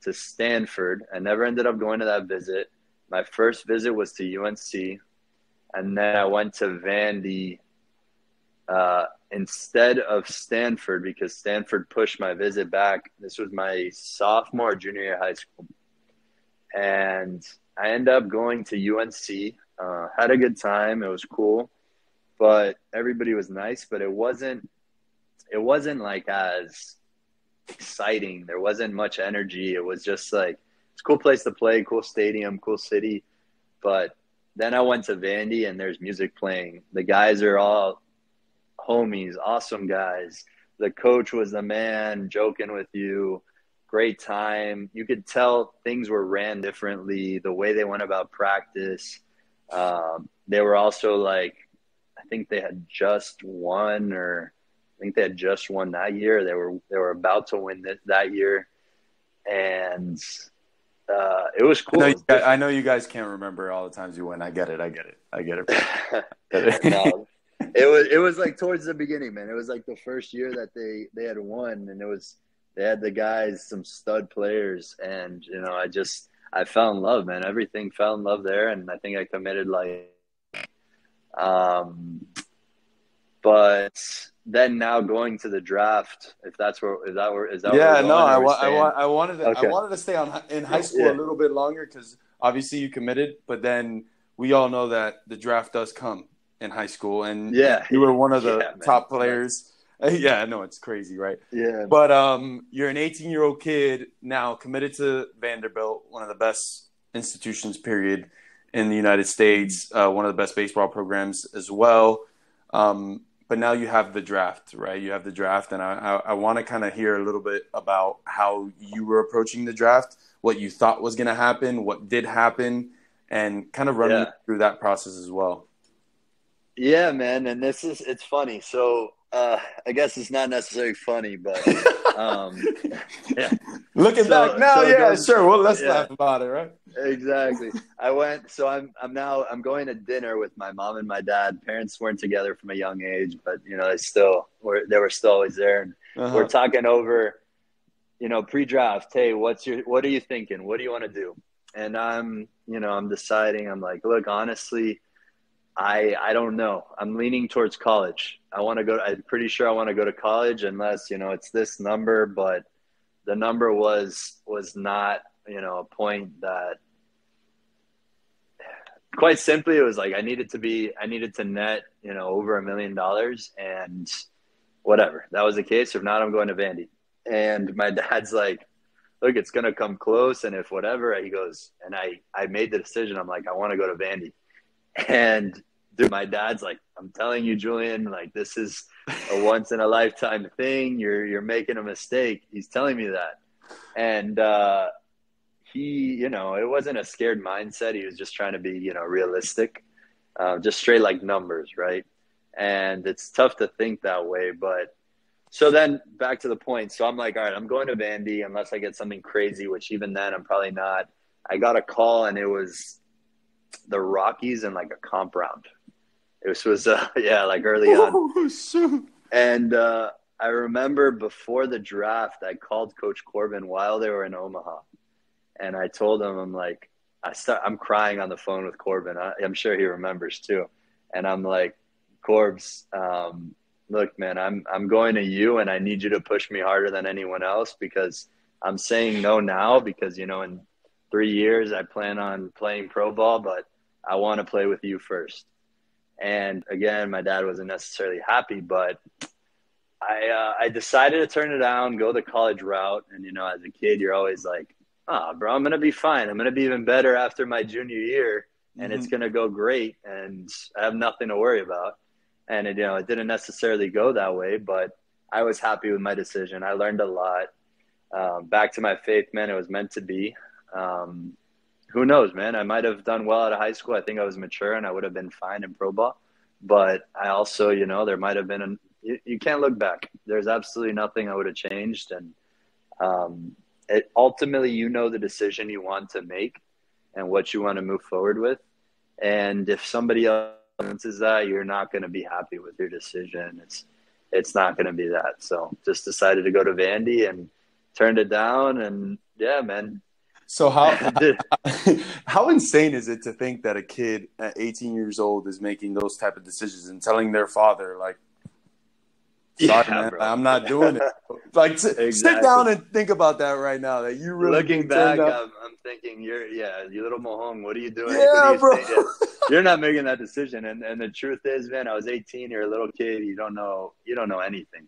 to Stanford. I never ended up going to that visit. My first visit was to UNC. And then I went to Vandy instead of Stanford, because Stanford pushed my visit back, this was my sophomore, junior year of high school. And I ended up going to UNC, had a good time. It was cool, but everybody was nice, but it wasn't like as exciting. There wasn't much energy. It was just like, it's a cool place to play, cool stadium, cool city. But then I went to Vandy and there's music playing. The guys are all homies, awesome guys. The coach was the man, joking with you. Great time. You could tell things were ran differently, the way they went about practice. They were also like, I think they had just won that year. They were about to win that year. And it was cool. I know you guys can't remember all the times you win. I get it. No, it was like towards the beginning, man. It was like the first year that they had won, and they had the guys, some stud players, and I fell in love, man. Everything fell in love there, and I think I committed but then now going to the draft, is that yeah, no, I Okay. wanted to stay in high school a little bit longer because obviously you committed, but then we all know that the draft does come in high school, and you were one of the top players. Yeah, I know, it's crazy, right? Yeah. But you're an 18-year-old kid now committed to Vanderbilt, one of the best institutions, period, in the United States, one of the best baseball programs as well. But now you have the draft, right? You have the draft, and I want to kind of hear a little bit about how you were approaching the draft, what you thought was going to happen, what did happen, and kind of run me through that process as well. Yeah, man, and it's funny. So I guess it's not necessarily funny, but yeah. Looking back now, sure. Well, let's laugh about it, right? Exactly. I'm going to dinner with my mom and my dad. Parents weren't together from a young age, but they were still always there. And we're talking over, pre-draft. Hey, what are you thinking? What do you want to do? And I'm deciding. I'm like, look, honestly, I don't know. I'm leaning towards college. I'm pretty sure I want to go to college unless, it's this number, but the number was not, a point that, quite simply, it was like, I needed to net, over $1 million, and whatever. That was the case. If not, I'm going to Vandy. And my dad's like, look, it's going to come close. And if whatever, he goes, and I made the decision. I'm like, I want to go to Vandy. And dude, my dad's like, I'm telling you, Julian, like, this is a once in a lifetime thing. You're making a mistake. He's telling me that. And he, it wasn't a scared mindset. He was just trying to be, realistic, just straight like numbers, right? And it's tough to think that way. But so then back to the point. So I'm like, all right, I'm going to Vandy unless I get something crazy, which even then I'm probably not. I got a call, and it was the Rockies in like a comp round. It was like early on. Oh, shoot. And I remember before the draft, I called Coach Corbin while they were in Omaha. And I told him, I'm like, I'm crying on the phone with Corbin. I'm sure he remembers too. And I'm like, Corbs, look, man, I'm going to you, and I need you to push me harder than anyone else, because I'm saying no now because, in 3 years I plan on playing pro ball, but I want to play with you first. And again, my dad wasn't necessarily happy, but I decided to turn it down, go the college route. And, as a kid, you're always like, bro, I'm going to be fine. I'm going to be even better after my junior year, and it's going to go great, and I have nothing to worry about. And, it didn't necessarily go that way, but I was happy with my decision. I learned a lot. Back to my faith, man, it was meant to be. Who knows, man? I might have done well out of high school. I think I was mature, and I would have been fine in pro ball. But I also, there might have been you can't look back. There's absolutely nothing I would have changed. And ultimately, the decision you want to make and what you want to move forward with. And if somebody else influences that, you're not going to be happy with your decision. It's not going to be that. So just decided to go to Vandy and turned it down. And yeah, man. So how insane is it to think that a kid at 18 years old is making those type of decisions and telling their father, like, Sorry, Yeah, man. bro. I'm not doing it. Like, sit down Exactly. and think about that right now. That you really Looking turned back, out. I'm thinking, you little Mohong, what are you doing? What are Yeah, you bro. saying? Yeah. You're not making that decision. And the truth is, man, I was 18. You're a little kid. You don't know anything.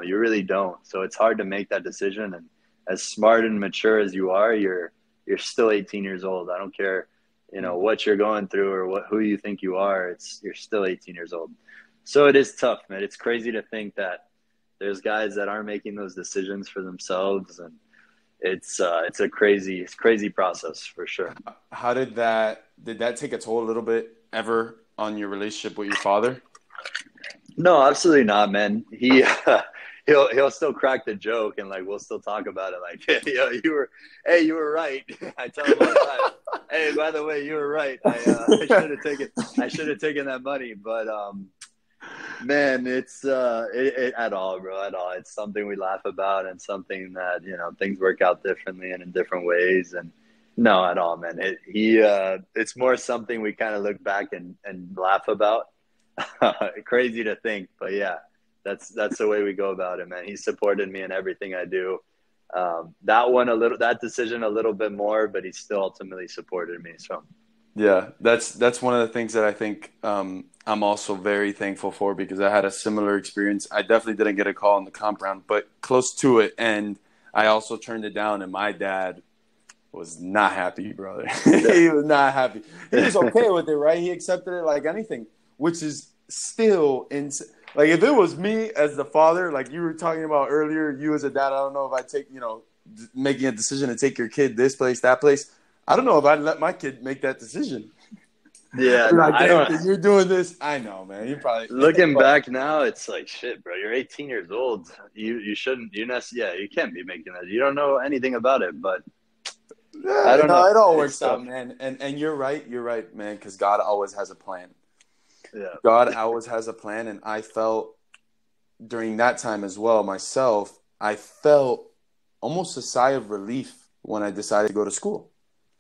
You really don't. So it's hard to make that decision. And as smart and mature as you are, you're still 18 years old. I don't care, what you're going through or who you think you are. You're still 18 years old. So it is tough, man. It's crazy to think that there's guys that aren't making those decisions for themselves, and it's a crazy process for sure. How did that take a toll a little bit ever on your relationship with your father? No, absolutely not, man. He'll still crack the joke, and like we'll still talk about it. Like, hey, you were right. I tell him all the time. Hey, by the way, you were right. I should have taken that money, but man, it's at all, bro, at all. It's something we laugh about, and something that things work out differently and in different ways. And no, at all, man. It's more something we kind of look back and laugh about. Crazy to think, but yeah, that's the way we go about it, man. He supported me in everything I do. That decision a little bit more, but he still ultimately supported me. So Yeah, that's one of the things that I think I'm also very thankful for, because I had a similar experience. I definitely didn't get a call in the comp round, but close to it, and I also turned it down, and my dad was not happy, brother. He was not happy. He was okay with it, right? He accepted it like anything, which is still like, if it was me as the father, like you were talking about earlier, you as a dad, I don't know if I take, making a decision to take your kid this place, that place. I don't know if I'd let my kid make that decision. yeah, Like, I don't. you're doing this. I know, man. You probably Looking back now, it's like shit, bro. You're 18 years old. You shouldn't. You can't be making that. You don't know anything about it, but yeah, I don't know. it all It's works out, tough. man. And you're right, man, because God always has a plan. Yeah. God always has a plan, and I felt during that time as well myself, I felt almost a sigh of relief when I decided to go to school.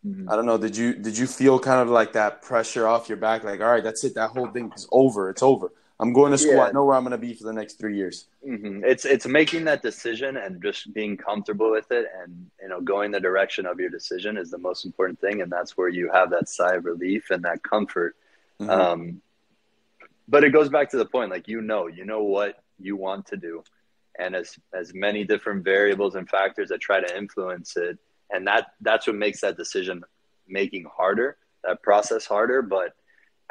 Mm-hmm. I don't know. Did you feel kind of like that pressure off your back? Like, all right, that's it. That whole thing is over. It's over. I'm going to school. I Yeah. know where I'm going to be for the next 3 years. Mm-hmm. It's making that decision and just being comfortable with it, and going the direction of your decision is the most important thing, and that's where you have that sigh of relief and that comfort. Mm-hmm. But it goes back to the point, like you know what you want to do, and as many different variables and factors that try to influence it, and that's what makes that decision making harder, that process harder. But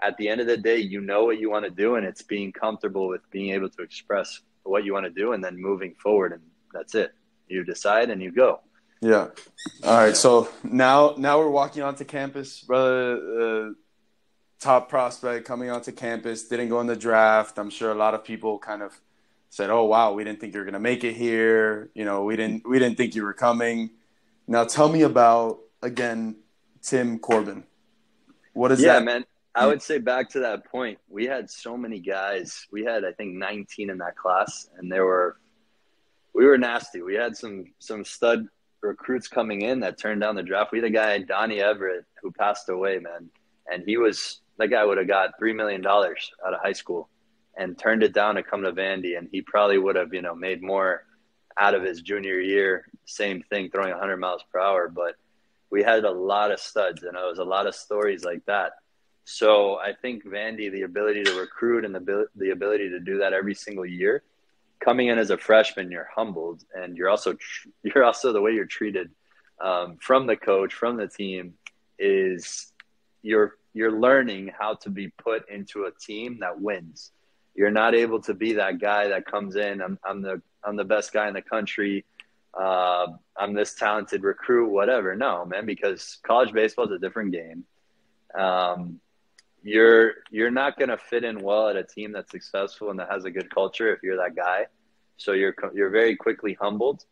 at the end of the day, you know what you want to do, and it's being comfortable with being able to express what you want to do and then moving forward, and that's it. You decide and you go. Yeah. All right. So now we're walking onto campus, brother. Top prospect coming onto campus, didn't go in the draft. I'm sure a lot of people kind of said, "Oh wow, we didn't think you were gonna make it here. We didn't think you were coming." Now tell me about, again, Tim Corbin. What is that? Yeah, man. I would say back to that point, we had so many guys. We had, I think, 19 in that class, and we were nasty. We had some stud recruits coming in that turned down the draft. We had a guy, Donnie Everett, who passed away, man. And that guy would have got $3 million out of high school and turned it down to come to Vandy. And he probably would have, made more out of his junior year. Same thing, throwing 100 miles per hour. But we had a lot of studs, and it was a lot of stories like that. So I think Vandy, the ability to recruit and the ability to do that every single year, coming in as a freshman, you're humbled, and you're also the way you're treated from the coach, from the team, is you're learning how to be put into a team that wins. You're not able to be that guy that comes in. I'm the best guy in the country. I'm this talented recruit, whatever. No, man, because college baseball is a different game. You're not going to fit in well at a team that's successful and that has a good culture if you're that guy. So you're very quickly humbled.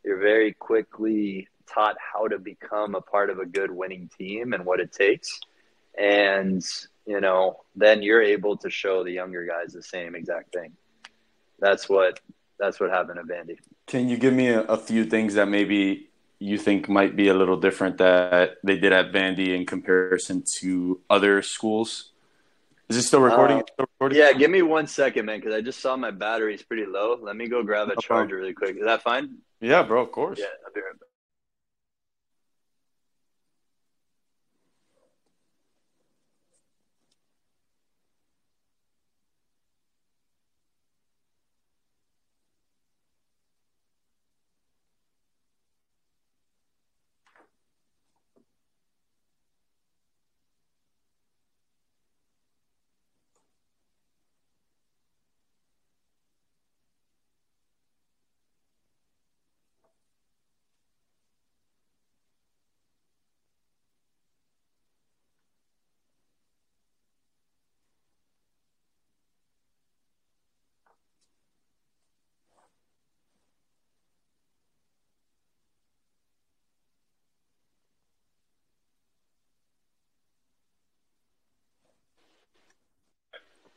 You're very quickly taught how to become a part of a good winning team and what it takes. And, then you're able to show the younger guys the same exact thing. That's what happened at Vandy. Can you give me a few things that maybe you think might be a little different that they did at Vandy in comparison to other schools? Is it still recording? It's still recording? Yeah, give me 1 second, man, because I just saw my battery's pretty low. Let me go grab a No problem. charger really quick. Is that fine? Yeah, bro, of Yeah, course. I'll be right back.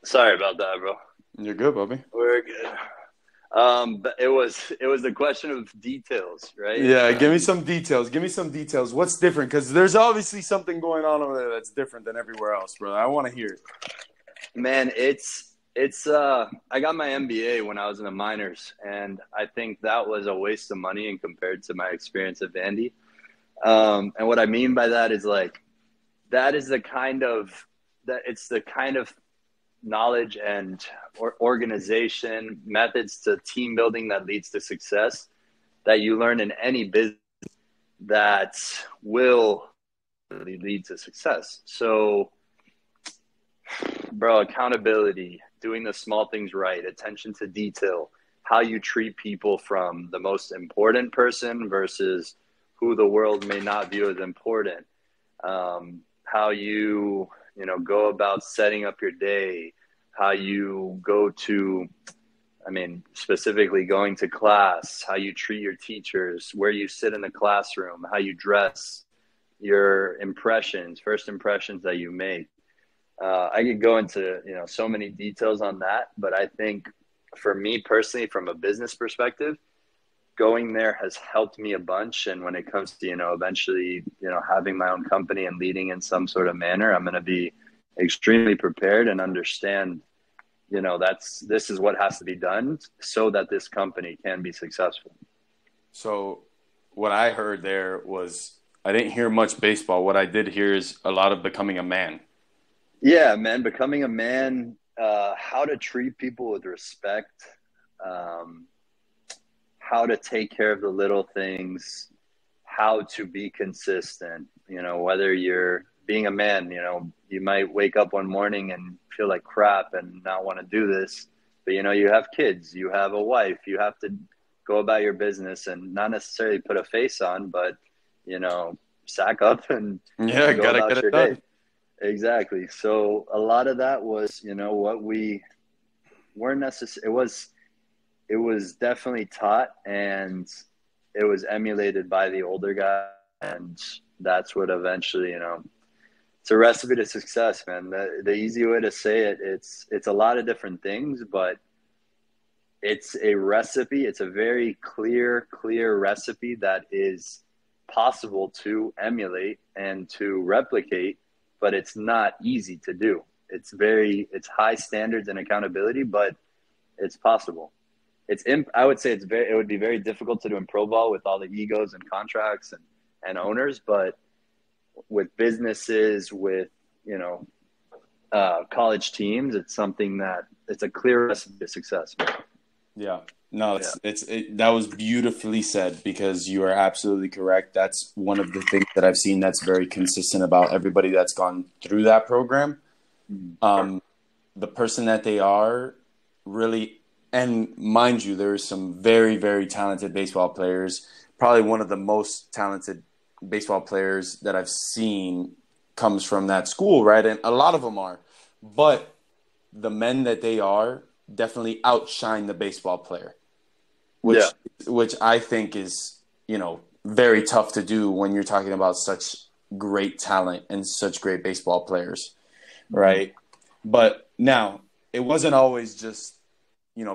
Sorry about that, bro. You're good, Bobby. We're good. But it was the question of details, right? Yeah, give me some details. Give me some details. What's different? Because there's obviously something going on over there that's different than everywhere else, bro. I want to hear it. Man, I got my MBA when I was in the minors, and I think that was a waste of money and compared to my experience at Vandy. And what I mean by that is like that is the kind of that it's the kind of knowledge and organization methods to team building that leads to success that you learn in any business that will lead to success. So, bro, accountability, doing the small things right, attention to detail, how you treat people from the most important person versus who the world may not view as important, how you go about setting up your day, how you go to, I mean, specifically going to class, how you treat your teachers, where you sit in the classroom, how you dress, your impressions, first impressions that you make. I could go into, so many details on that, but I think for me personally, from a business perspective, going there has helped me a bunch. And when it comes to, eventually, having my own company and leading in some sort of manner, I'm going to be extremely prepared and understand, this is what has to be done so that this company can be successful. So, what I heard there was I didn't hear much baseball. What I did hear is a lot of becoming a man. Yeah, man, becoming a man, how to treat people with respect, how to take care of the little things, how to be consistent, whether you're being a man, you might wake up one morning and feel like crap and not want to do this, but you have kids, you have a wife, you have to go about your business and not necessarily put a face on, but, sack up and Yeah, go gotta get about it your done. day. Exactly. So a lot of that was, what we weren't necessarily, it was definitely taught and it was emulated by the older guy. And that's what eventually, it's a recipe to success, man. The easy way to say it, it's a lot of different things, but it's a recipe. It's a very clear recipe that is possible to emulate and to replicate, but it's not easy to do. It's high standards and accountability, but it's possible. I would say it would be very difficult to do in pro ball with all the egos and contracts and owners, but with businesses, with, college teams, it's something that it's a clear recipe to success. Yeah. No, that was beautifully said because you are absolutely correct. That's one of the things that I've seen that's very consistent about everybody that's gone through that program. The person that they are really, and mind you, there are some very, very talented baseball players. Probably one of the most talented baseball players that I've seen comes from that school, right? And a lot of them are. But the men that they are definitely outshine the baseball player. Which I think is, very tough to do when you're talking about such great talent and such great baseball players, right? But now, it wasn't always just,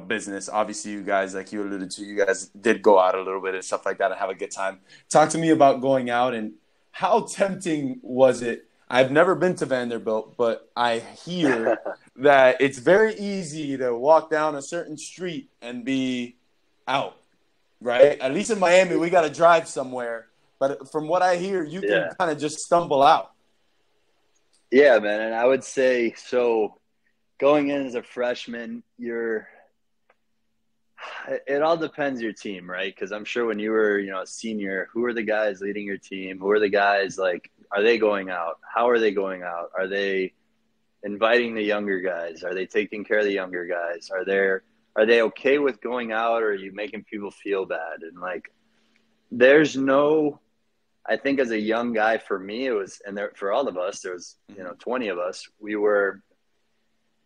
business. Obviously, you guys, like you alluded to, you guys did go out a little bit and stuff like that and have a good time. Talk to me about going out and how tempting was it? I've never been to Vanderbilt, but I hear that it's very easy to walk down a certain street and be out, right? At least in Miami, we got to drive somewhere. But from what I hear, you can kind of just stumble out. Yeah, man. And I would say, so going in as a freshman, it all depends your team, right? Because I'm sure when you were, a senior, who are the guys leading your team? Who are the guys, like, are they going out? How are they going out? Are they inviting the younger guys? Are they taking care of the younger guys? Are they okay with going out, or are you making people feel bad? And, like, there's no – I think as a young guy, for me, it was – and for all of us, there was, 20 of us.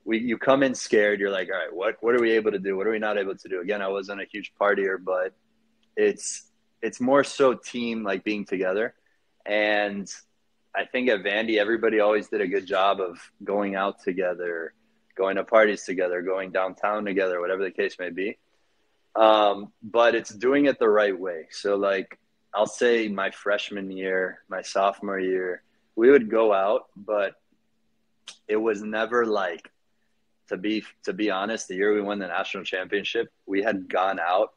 You come in scared. You're like, all right, what are we able to do? What are we not able to do? Again, I wasn't a huge partier, but it's more so team, like, being together. And I think at Vandy, everybody always did a good job of going out together, going to parties together, going downtown together, whatever the case may be. But it's doing it the right way. So, like, I'll say my freshman year, my sophomore year, we would go out, but it was never like, to be honest, the year we won the national championship, we had gone out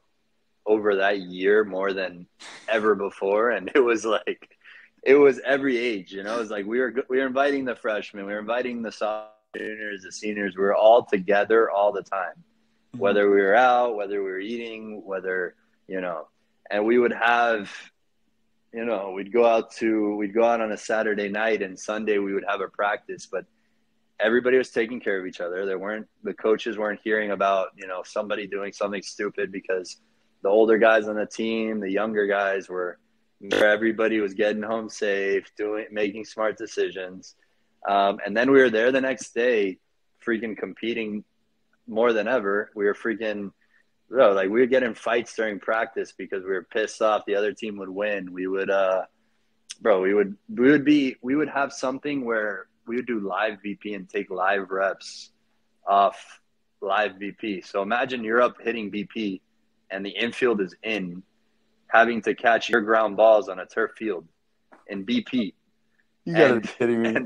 over that year more than ever before. And it was like, it was every age, It was like we were inviting the freshmen, we were inviting the juniors, the seniors. We were all together all the time, whether we were out, whether we were eating, whether, and we would have, we'd go out on a Saturday night, and Sunday we would have a practice, but everybody was taking care of each other. The coaches weren't hearing about, somebody doing something stupid, because the older guys on the team, the younger guys everybody was getting home safe, making smart decisions. And then we were there the next day, freaking competing more than ever. We were freaking, we would get in fights during practice because we were pissed off the other team would win. We would, we would have something where we would do live VP and take live reps off live VP. So imagine you're up hitting VP and the infield is in, having to catch your ground balls on a turf field in BP. You gotta be kidding me.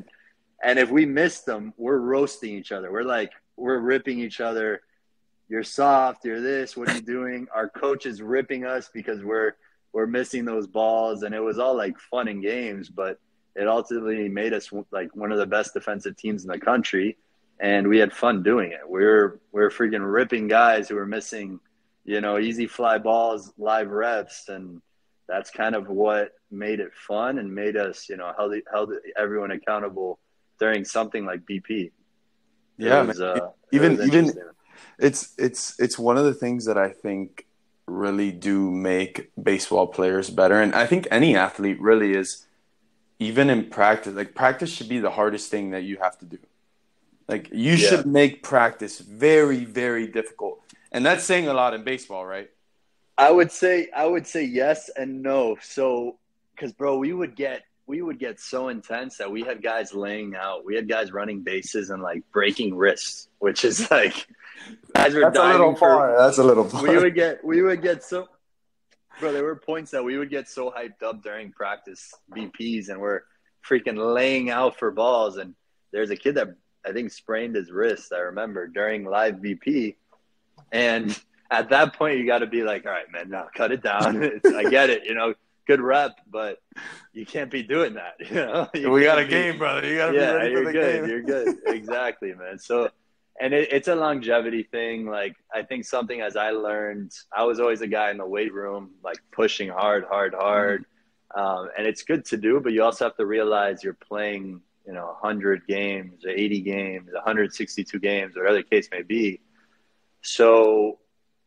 And if we miss them, we're roasting each other. We're ripping each other. You're soft. You're this. What are you doing? Our coach is ripping us because we're missing those balls. And it was all like fun and games, but it ultimately made us like one of the best defensive teams in the country. And we had fun doing it. We're freaking ripping guys who were missing, easy fly balls, live reps. And that's kind of what made it fun and made us, held everyone accountable during something like BP. Yeah, even it's one of the things that I think really do make baseball players better. And I think any athlete really is, even in practice. Like, practice should be the hardest thing that you have to do. Like, you should make practice very, very difficult. And that's saying a lot in baseball, right? I would say yes and no. So, because, bro, we would get so intense that we had guys laying out. We had guys running bases and, like, breaking wrists, which is like, guys were dying. That's a little far. We would get so, bro, there were points that we would get so hyped up during practice BPs, and we're freaking laying out for balls. And there's a kid that I think sprained his wrist, I remember, during live BP. And at that point, you got to be like, all right, man, no, cut it down. I get it, good rep, but you can't be doing that. We got a game, brother. You got to be ready for the game. You're good. Exactly, man. So, and it's a longevity thing. Like, I think something as I learned, I was always a guy in the weight room, like pushing hard. And it's good to do, but you also have to realize you're playing, 100 games, 80 games, 162 games, whatever the case may be. So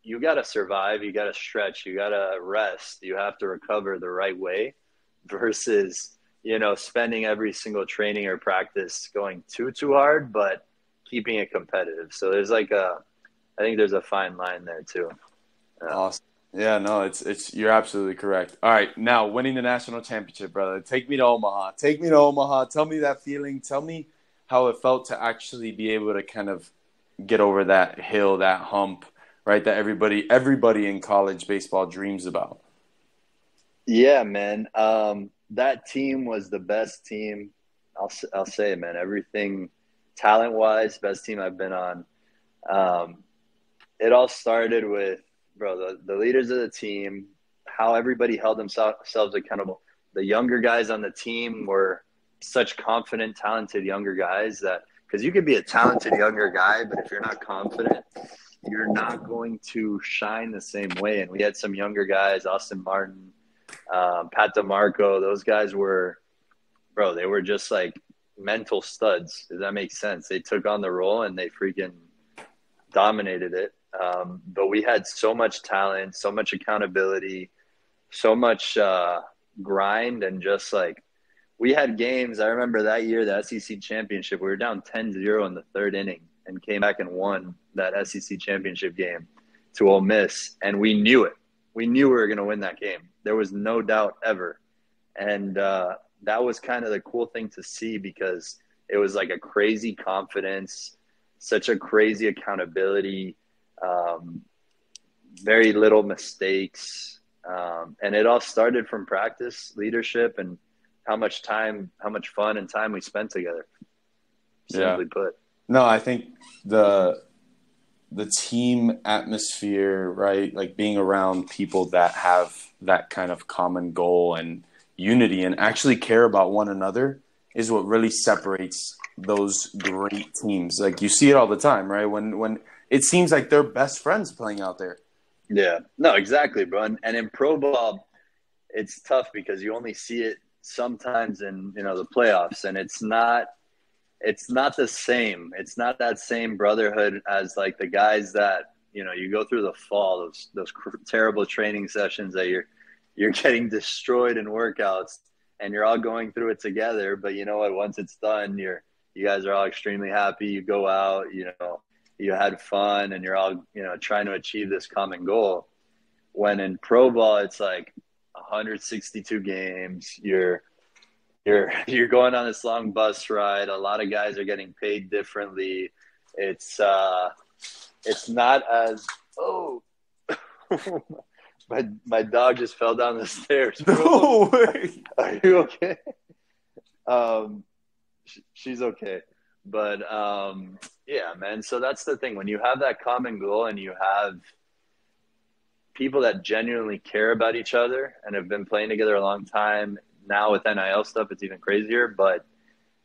you got to survive, you got to stretch, you got to rest, you have to recover the right way versus, spending every single training or practice going too hard, but keeping it competitive. So there's I think there's a fine line there too. Awesome. Yeah, no, it's you're absolutely correct. All right, now winning the national championship, brother. Take me to Omaha. Tell me that feeling. Tell me how it felt to actually be able to kind of get over that hill, that hump, right, that everybody in college baseball dreams about. Yeah, man. That team was the best team I'll say it, man. Everything talent wise, best team I've been on. It all started with, bro, the leaders of the team, how everybody held themselves accountable. The younger guys on the team were such confident, talented younger guys that, because you could be a talented younger guy, but if you're not confident, you're not going to shine the same way. And we had some younger guys, Austin Martin, Pat DeMarco. Those guys were, bro, they were just like mental studs. Does that make sense? They took on the role and they freaking dominated it. But we had so much talent, so much accountability, so much grind, and just like we had games. I remember that year, the SEC championship, we were down 10-0 in the third inning and came back and won that SEC championship game to Ole Miss. And we knew it. We knew we were going to win that game. There was no doubt ever. And that was kind of the cool thing to see, because it was like a crazy confidence, such a crazy accountability, very little mistakes. And it all started from practice, leadership, and how much fun and time we spent together. Simply put. No, I think the team atmosphere, right? Like being around people that have that kind of common goal and unity and actually care about one another is what really separates those great teams. Like you see it all the time, right? When it seems like they're best friends playing out there. Yeah, no, exactly, bro. And in pro ball, it's tough because you only see it sometimes in, the playoffs, and it's not the same. It's not that same brotherhood as like the guys that, you go through the fall, those terrible training sessions that you're getting destroyed in workouts, and you're all going through it together. But you know what? Once it's done, you guys are all extremely happy. You go out, you had fun, and you're all, trying to achieve this common goal. When in pro ball, it's like 162 games. You're going on this long bus ride. A lot of guys are getting paid differently. It's not as my dog just fell down the stairs. No way. Are you okay? She's okay. But yeah, man. So that's the thing. When you have that common goal and you have people that genuinely care about each other and have been playing together a long time, now with NIL stuff, it's even crazier. But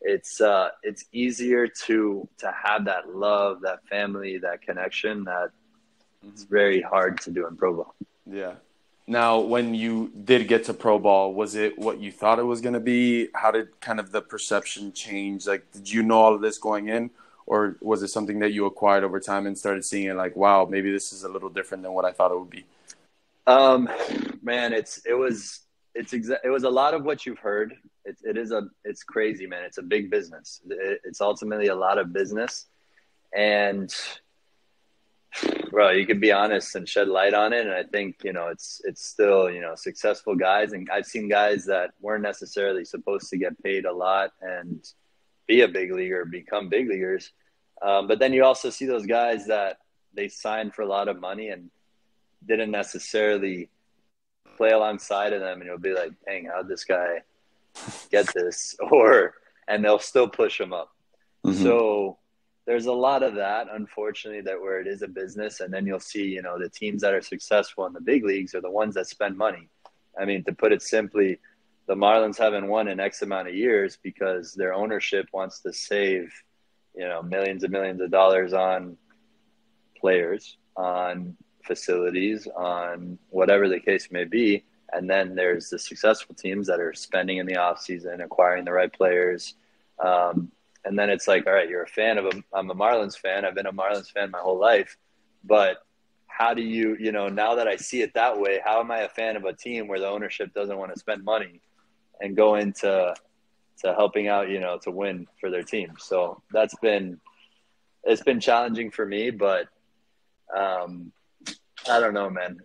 it's easier to have that love, that family, that connection that it's very hard to do in pro ball. Yeah. Now, when you did get to pro ball, was it what you thought it was going to be? How did kind of the perception change? Like, did you know all of this going in, or was it something that you acquired over time and started seeing it like, wow, maybe this is a little different than what I thought it would be? Man, it was a lot of what you've heard. It's crazy, man. It's a big business. It's ultimately a lot of business, and bro, you can be honest and shed light on it. And I think, it's still, successful guys. And I've seen guys that weren't necessarily supposed to get paid a lot and be a big leaguer, become big leaguers. But then you also see those guys that they signed for a lot of money and didn't necessarily play alongside of them. And you'll be like, dang, how'd this guy get this? And they'll still push him up. Mm-hmm. So there's a lot of that, unfortunately, that where it is a business. And then you'll see, the teams that are successful in the big leagues are the ones that spend money. I mean, to put it simply, the Marlins haven't won in X amount of years because their ownership wants to save, millions and millions of dollars on players, on facilities, on whatever the case may be. And then there's the successful teams that are spending in the offseason, acquiring the right players. And then it's like, all right, you're a fan of I'm a Marlins fan. I've been a Marlins fan my whole life. But how do you, now that I see it that way, how am I a fan of a team where the ownership doesn't want to spend money and go into helping out, to win for their team? So it's been challenging for me, but I don't know, man.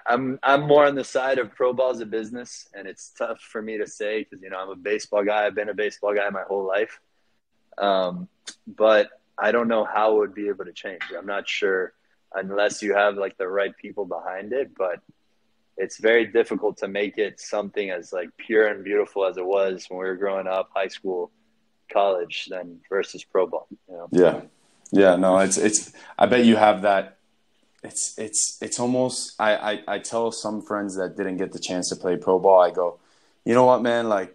I'm more on the side of pro ball as a business, and it's tough for me to say because, I'm a baseball guy. I've been a baseball guy my whole life. But I don't know how it would be able to change. I'm not sure unless you have like the right people behind it, but it's very difficult to make it something as like pure and beautiful as it was when we were growing up, high school, college than versus pro ball. You know? Yeah. Yeah. No, it's, I bet you have that. It's almost, I tell some friends that didn't get the chance to play pro ball, I go, you know what, man? Like,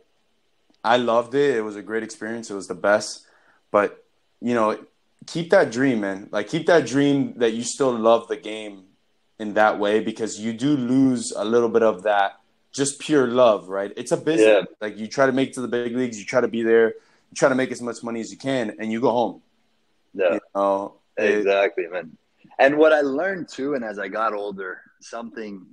I loved it. It was a great experience. It was the best. But, you know, keep that dream, man. Like, keep that dream that you still love the game in that way, because you do lose a little bit of that just pure love, right? It's a business. Yeah. Like, you try to make it to the big leagues. You try to be there. You try to make as much money as you can, and you go home. Yeah. You know? Exactly, man. And what I learned too, and as I got older, something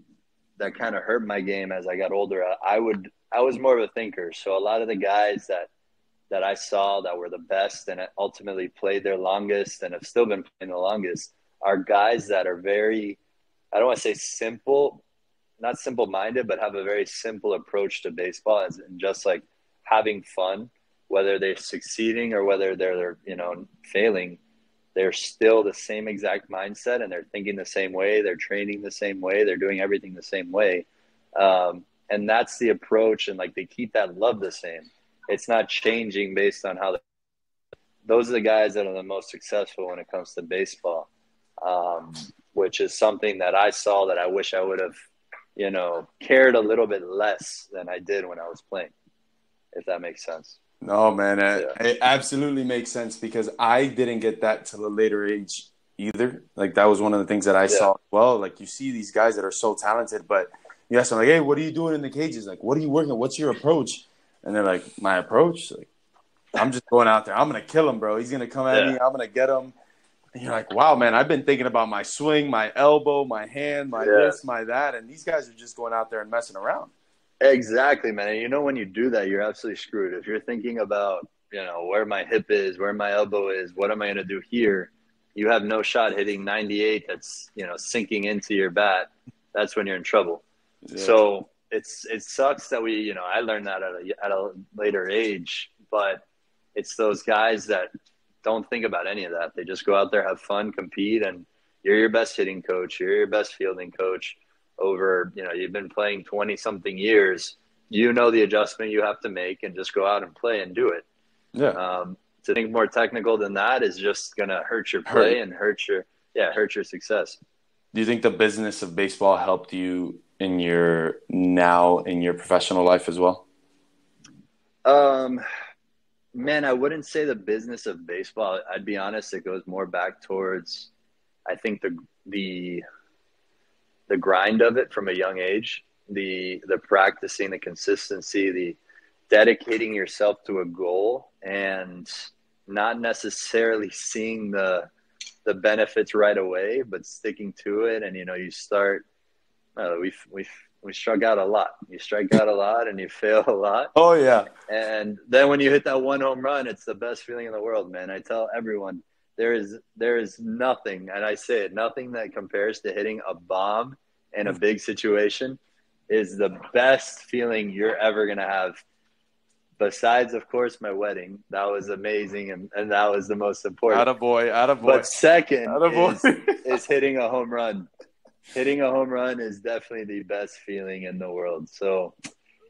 that kind of hurt my game as I got older, I was more of a thinker. So a lot of the guys that I saw that were the best and ultimately played their longest and have still been playing the longest are guys that are very, I don't want to say simple, not simple-minded, but have a very simple approach to baseball, and just like having fun, whether they're succeeding or whether they're failing. They're still the same exact mindset, and they're thinking the same way. They're training the same way. They're doing everything the same way. And that's the approach. And like, they keep that love the same. It's not changing based on how those are the guys that are the most successful when it comes to baseball, which is something that I saw that I wish I would have, cared a little bit less than I did when I was playing, if that makes sense. No, man, it absolutely makes sense, because I didn't get that till a later age either. Like, that was one of the things that I saw as well. Like, you see these guys that are so talented, but you ask them, like, hey, what are you doing in the cages? Like, what are you working on? What's your approach? And they're like, my approach? Like, I'm just going out there. I'm going to kill him, bro. He's going to come at me. I'm going to get him. And you're like, wow, man, I've been thinking about my swing, my elbow, my hand, my this, my that. And these guys are just going out there and messing around. Exactly, man. And when you do that, you're absolutely screwed. If you're thinking about, where my hip is, where my elbow is, what am I going to do here? You have no shot hitting 98 that's, sinking into your bat. That's when you're in trouble. Yeah. So it sucks that I learned that at a later age, but it's those guys that don't think about any of that. They just go out there, have fun, compete, and you're your best hitting coach. You're your best fielding coach. Over, you've been playing 20-something years, the adjustment you have to make, and just go out and play and do it. Yeah. To think more technical than that is just going to hurt your play and hurt your success. Do you think the business of baseball helped you in your professional life as well? Man, I wouldn't say the business of baseball. I'd be honest, it goes more back towards, I think, the grind of it from a young age, the practicing, the consistency, the dedicating yourself to a goal, and not necessarily seeing the benefits right away, but sticking to it. And, you start, we strike out a lot. You strike out a lot and you fail a lot. Oh, yeah. And then when you hit that one home run, it's the best feeling in the world, man. I tell everyone, there is nothing, and I say it, nothing that compares to hitting a bomb in a big situation is the best feeling you're ever going to have. Besides, of course, my wedding. That was amazing, and that was the most important. Attaboy. But second is hitting a home run. Hitting a home run is definitely the best feeling in the world. So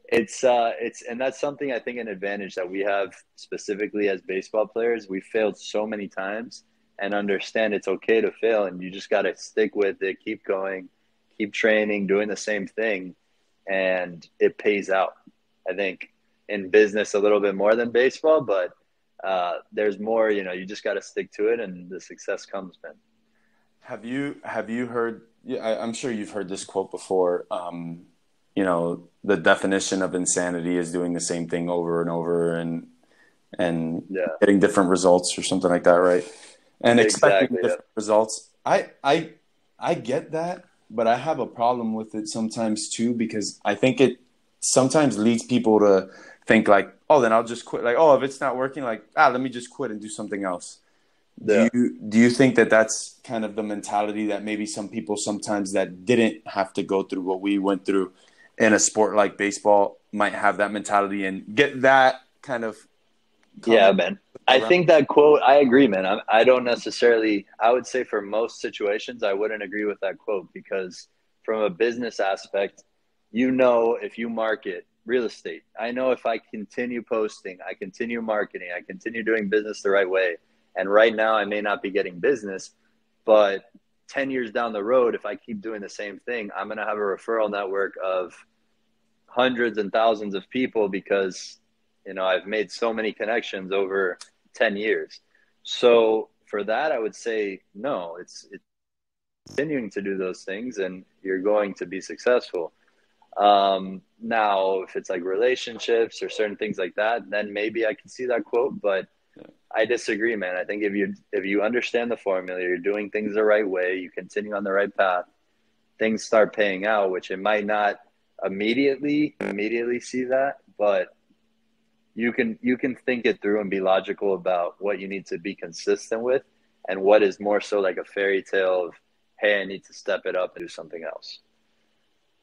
it's and that's something, I think, an advantage that we have specifically as baseball players. We failed so many times, and understand it's okay to fail, and you just got to stick with it, keep going, keep training, doing the same thing, and it pays out. I think in business a little bit more than baseball, but there's more, you just got to stick to it, and the success comes, man. Have you heard, I'm sure you've heard this quote before, the definition of insanity is doing the same thing over and over and getting different results or something like that, right? And expecting different results. I get that, but I have a problem with it sometimes too, because I think it sometimes leads people to think like, oh, then I'll just quit. Like, oh, if it's not working, like, let me just quit and do something else. Yeah. Do you think that that's kind of the mentality that maybe some people sometimes that didn't have to go through what we went through in a sport like baseball might have that mentality and get that kind of? Yeah, man. I think that quote, I agree, man. I don't necessarily, I would say for most situations, I wouldn't agree with that quote, because from a business aspect, if you market, real estate. I know if I continue posting, I continue marketing, I continue doing business the right way. And right now I may not be getting business, but 10 years down the road, if I keep doing the same thing, I'm going to have a referral network of hundreds and thousands of people because, you know, I've made so many connections over 10 years. So for that, I would say, no, it's continuing to do those things and you're going to be successful. Now, if it's like relationships or certain things like that, then maybe I can see that quote, but I disagree, man. I think if you understand the formula, you're doing things the right way, you continue on the right path, things start paying out, which it might not immediately see that, but you can think it through and be logical about what you need to be consistent with and what is more so like a fairy tale of, hey, I need to step it up and do something else.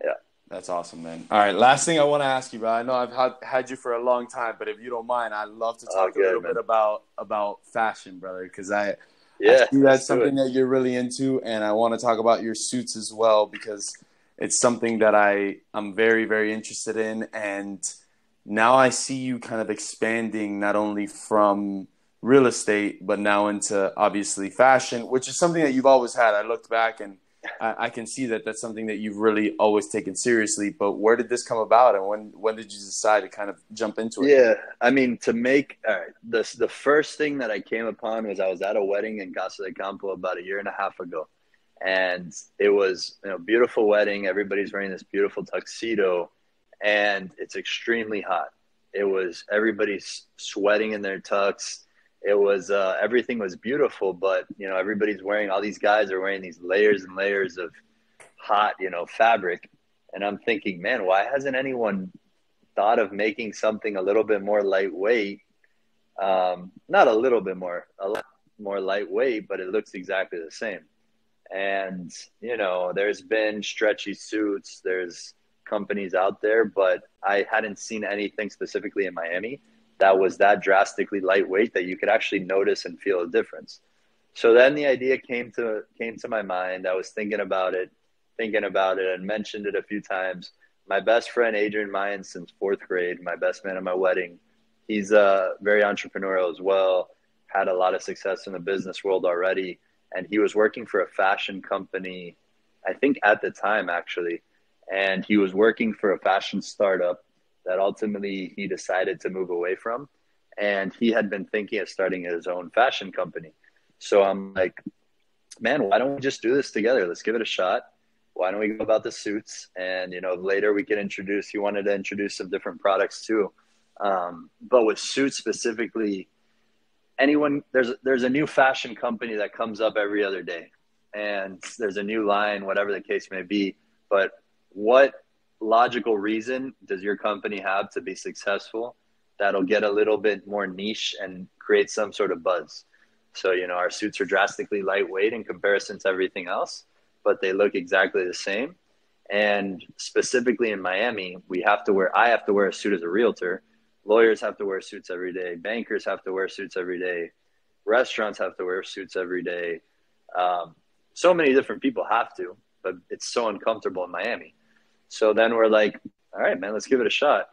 Yeah. That's awesome, man. All right, last thing I want to ask you, bro. I know I've had you for a long time, but if you don't mind, I'd love to talk a little bit about fashion, brother, because I see that's something that you're really into, and I want to talk about your suits as well because it's something that I'm very, very interested in, and now I see you kind of expanding not only from real estate, but now into obviously fashion, which is something that you've always had. I looked back and I can see that that's something that you've really always taken seriously. But where did this come about, and when did you decide to kind of jump into it? Yeah, I mean, the first thing that I came upon was I was at a wedding in Casa de Campo about 1.5 years ago, and it was, you know, beautiful wedding. Everybody's wearing this beautiful tuxedo, and it's extremely hot. It was everybody's sweating in their tux. It was everything was beautiful, but you know, everybody's wearing, all these guys are wearing these layers and layers of hot, you know, fabric. And I'm thinking, man, why hasn't anyone thought of making something a little bit more lightweight? Not a little bit more, a lot more lightweight, but it looks exactly the same. And, you know, there's been stretchy suits, there's companies out there, but I hadn't seen anything specifically in Miami that was that drastically lightweight that you could actually notice and feel a difference. So then the idea came to my mind. I was thinking about it and mentioned it a few times. My best friend, Adrian Mayan, since 4th grade, my best man at my wedding, he's very entrepreneurial as well, had a lot of success in the business world already. And he was working for a fashion company, I think at the time actually, and he was working for a fashion startup that ultimately he decided to move away from. And he had been thinking of starting his own fashion company. So I'm like, man, why don't we just do this together? Let's give it a shot. Why don't we go about the suits? And, you know, later we can he wanted to introduce some different products too. But with suits specifically, there's a new fashion company that comes up every other day. And there's a new line, whatever the case may be. But what logical reason does your company have to be successful that'll get a little bit more niche and create some sort of buzz? So, you know, our suits are drastically lightweight in comparison to everything else, but they look exactly the same. And specifically in Miami, I have to wear a suit as a realtor. Lawyers have to wear suits every day. Bankers have to wear suits every day. Restaurants have to wear suits every day. So many different people have to, but it's so uncomfortable in Miami. So then we're like, all right, man, let's give it a shot.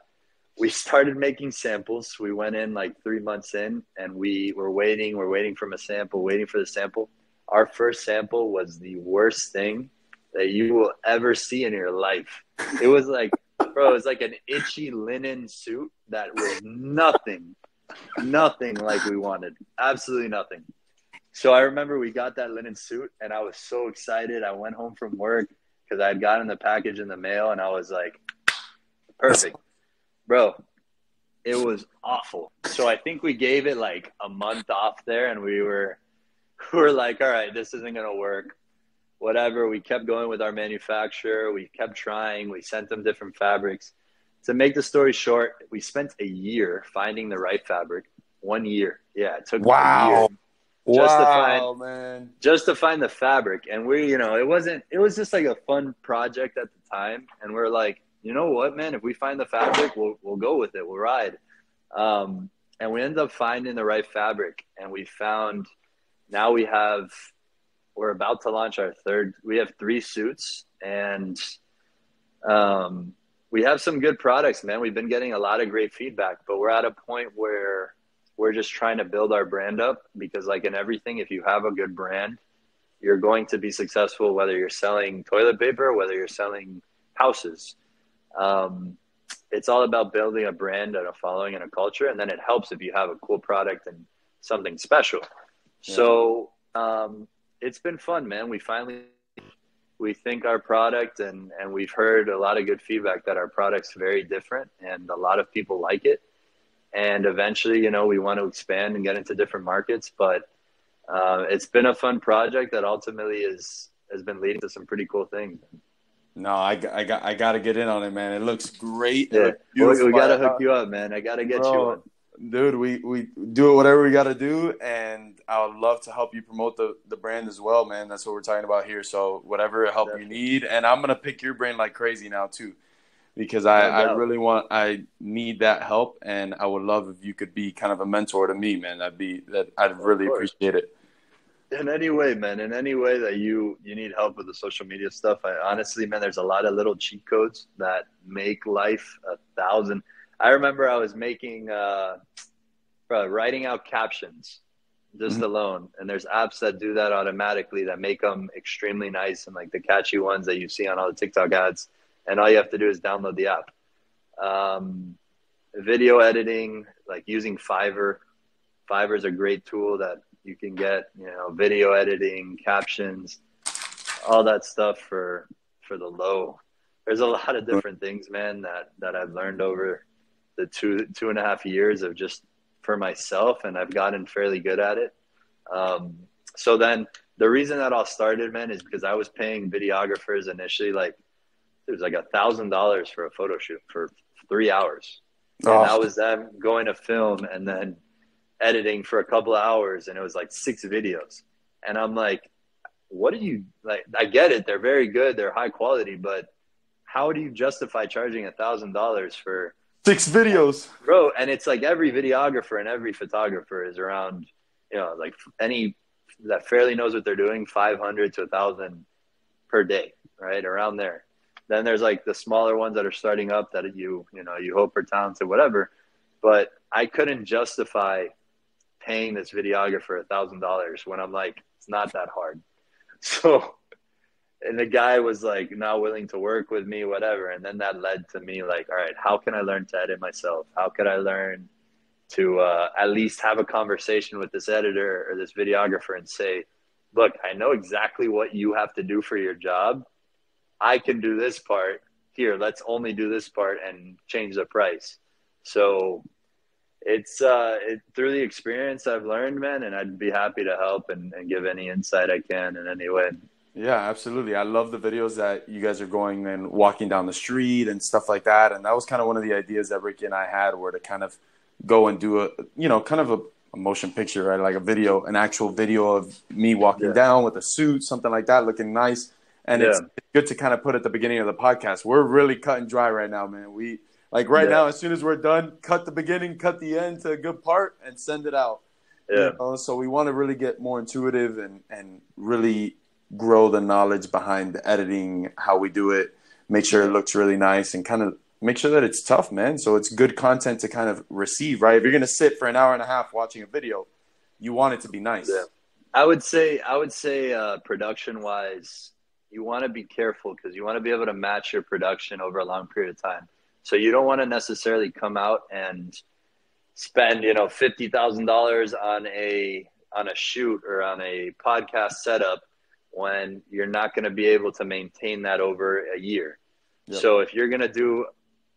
We started making samples. We went in like 3 months in and we were waiting. We're waiting for the sample. Our first sample was the worst thing that you will ever see in your life. It was like, bro, it was like an itchy linen suit that was nothing like we wanted. Absolutely nothing. So I remember we got that linen suit and I was so excited. I went home from work because I had gotten the package in the mail and I was like, perfect. Bro, it was awful. So I think we gave it like a month off there and we were like, all right, this isn't going to work. Whatever. We kept going with our manufacturer. We kept trying. We sent them different fabrics. To make the story short, we spent a year finding the right fabric. 1 year. Yeah, it took a year. Just to find the fabric. And it was just like a fun project at the time. And we're like, you know what, man, if we find the fabric, we'll go with it. We'll ride. And we ended up finding the right fabric. And we're about to launch our third. We have 3 suits. And We have some good products, man. We've been getting a lot of great feedback, but we're at a point where we're just trying to build our brand up because, like in everything, if you have a good brand, you're going to be successful whether you're selling toilet paper or whether you're selling houses. It's all about building a brand and a following and a culture, and then it helps if you have a cool product and something special. Yeah. So it's been fun, man. We think our product, and we've heard a lot of good feedback that our product's very different and a lot of people like it. And eventually, we want to expand and get into different markets, but it's been a fun project that ultimately has been leading to some pretty cool things. No, I got to get in on it, man. It looks great. It Yeah, looks beautiful. we got to hook you up, man. I got to get you on. Dude, we do whatever we got to do, and I would love to help you promote the brand as well, man. That's what we're talking about here. So whatever help you need, and I'm gonna pick your brain like crazy now too, because I need that help, and I would love if you could be kind of a mentor to me, man. I'd really appreciate it. In any way, man, in any way that you need help with the social media stuff, honestly, man, there's a lot of little cheat codes that make life 1,000. I remember I was making, writing out captions just alone. And there's apps that do that automatically that make them extremely nice and like the catchy ones that you see on all the TikTok ads. And all you have to do is download the app. Video editing, like using Fiverr. Fiverr is a great tool that you can get, video editing, captions, all that stuff for the low. There's a lot of different things, man, that I've learned over the 2.5 years of just for myself, and I've gotten fairly good at it. So then the reason that all started, man, is because I was paying videographers initially, like it was like $1,000 for a photo shoot for 3 hours. And that was them going to film and then editing for a couple of hours, and it was like 6 videos. And I'm like, what do you like? I get it. They're very good. They're high quality, but how do you justify charging $1,000 for 6 videos, bro? And it's like every videographer and every photographer is around, like any that fairly knows what they're doing, 500 to 1,000 per day, right? Around there. Then there's like the smaller ones that are starting up that you hope are talented, whatever. But I couldn't justify paying this videographer $1,000 when I'm like, it's not that hard. So, and the guy was like not willing to work with me, whatever. And then that led to me like, all right, how can I learn to edit myself? How could I learn to at least have a conversation with this editor or this videographer and say, look, I know exactly what you have to do for your job. I can do this part here. Let's only do this part and change the price. So it's through the experience I've learned, man, and I'd be happy to help and give any insight I can in any way. Yeah, absolutely. I love the videos that you guys are going and walking down the street and stuff like that. And that was kind of one of the ideas that Ricky and I had, were to kind of go and do kind of a motion picture, right? Like an actual video of me walking down with a suit, something like that, looking nice. And it's good to kind of put at the beginning of the podcast. We're really cut and dry right now, man. We now, as soon as we're done, cut the beginning, cut the end to a good part and send it out. Yeah. So we want to really get more intuitive and really grow the knowledge behind the editing, how we do it, make sure it looks really nice, and kind of make sure that it's tough, man. So it's good content to kind of receive, right? If you're going to sit for an hour and a half watching a video, you want it to be nice. Yeah. I would say production wise, you want to be careful because you want to be able to match your production over a long period of time. So you don't want to necessarily come out and spend, $50,000 on a shoot or on a podcast setup when you're not going to be able to maintain that over a year. Yep. So if you're going to do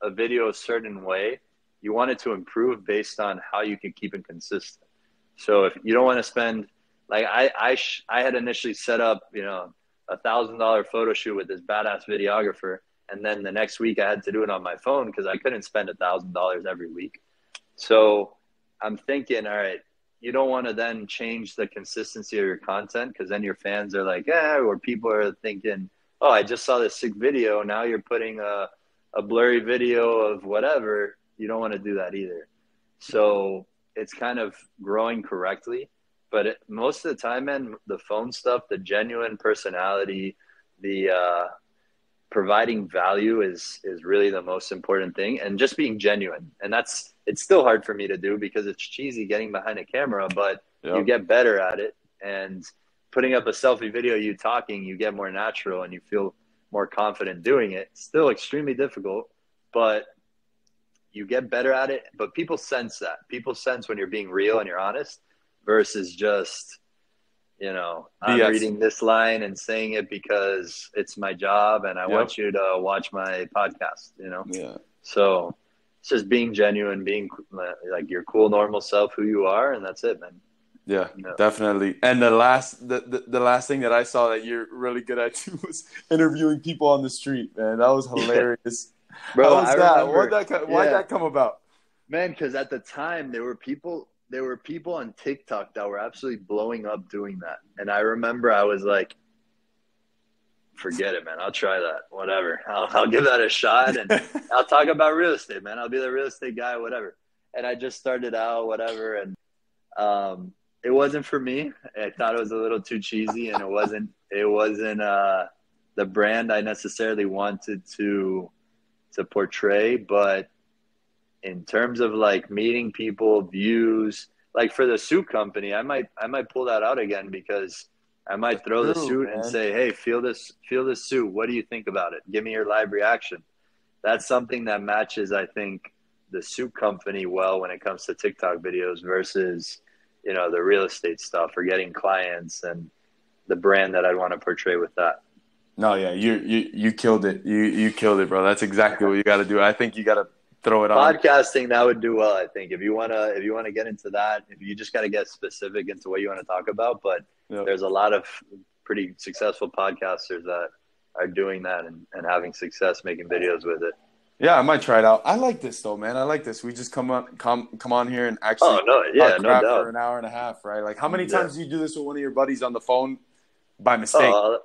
a video a certain way, you want it to improve based on how you can keep it consistent. So if you don't want to spend, like I had initially set up, $1,000 photo shoot with this badass videographer. And then the next week I had to do it on my phone because I couldn't spend $1,000 every week. So I'm thinking, all right, you don't want to then change the consistency of your content because then your fans are like, or people are thinking, oh, I just saw this sick video. Now you're putting a blurry video of whatever. You don't want to do that either. So it's kind of growing correctly. But most of the time, man, the phone stuff, the genuine personality, the providing value is really the most important thing, and just being genuine. And it's still hard for me to do because it's cheesy getting behind a camera, but you get better at it. And putting up a selfie video, you talking, you get more natural and you feel more confident doing it. Still extremely difficult, but you get better at it. But people sense that. People sense when you're being real and you're honest versus just, I'm reading this line and saying it because it's my job and I want you to watch my podcast, Yeah. So it's just being genuine, being like your cool, normal self, who you are, and that's it, man. Yeah, definitely. And the last thing that I saw that you're really good at too was interviewing people on the street, man. That was hilarious. Bro, how was that? Why'd that come about? Man, because at the time there were people on TikTok that were absolutely blowing up doing that. And I remember I was like, forget it, man. I'll try that. Whatever. I'll give that a shot, and I'll talk about real estate, man. I'll be the real estate guy, whatever. And I just started out, whatever, and it wasn't for me. I thought it was a little too cheesy, and it wasn't the brand I necessarily wanted to portray. But in terms of like meeting people, views, like for the suit company, I might pull that out again, because I might throw the suit and say, hey, feel this suit. What do you think about it? Give me your live reaction. That's something that matches, I think, the suit company well when it comes to TikTok videos versus, the real estate stuff or getting clients and the brand that I want to portray with that. No, yeah, you killed it. You killed it, bro. That's exactly what you got to do. I think you got to throw it on. Podcasting, that would do well, I think. If you want to get into that, if you just got to get specific into what you want to talk about, but there's a lot of pretty successful podcasters that are doing that and having success making videos with it. Yeah, I might try it out. I like this though, man. I like this. We just come on here and actually talk crap for an hour and a half, right? Like, how many times do you do this with one of your buddies on the phone by mistake? All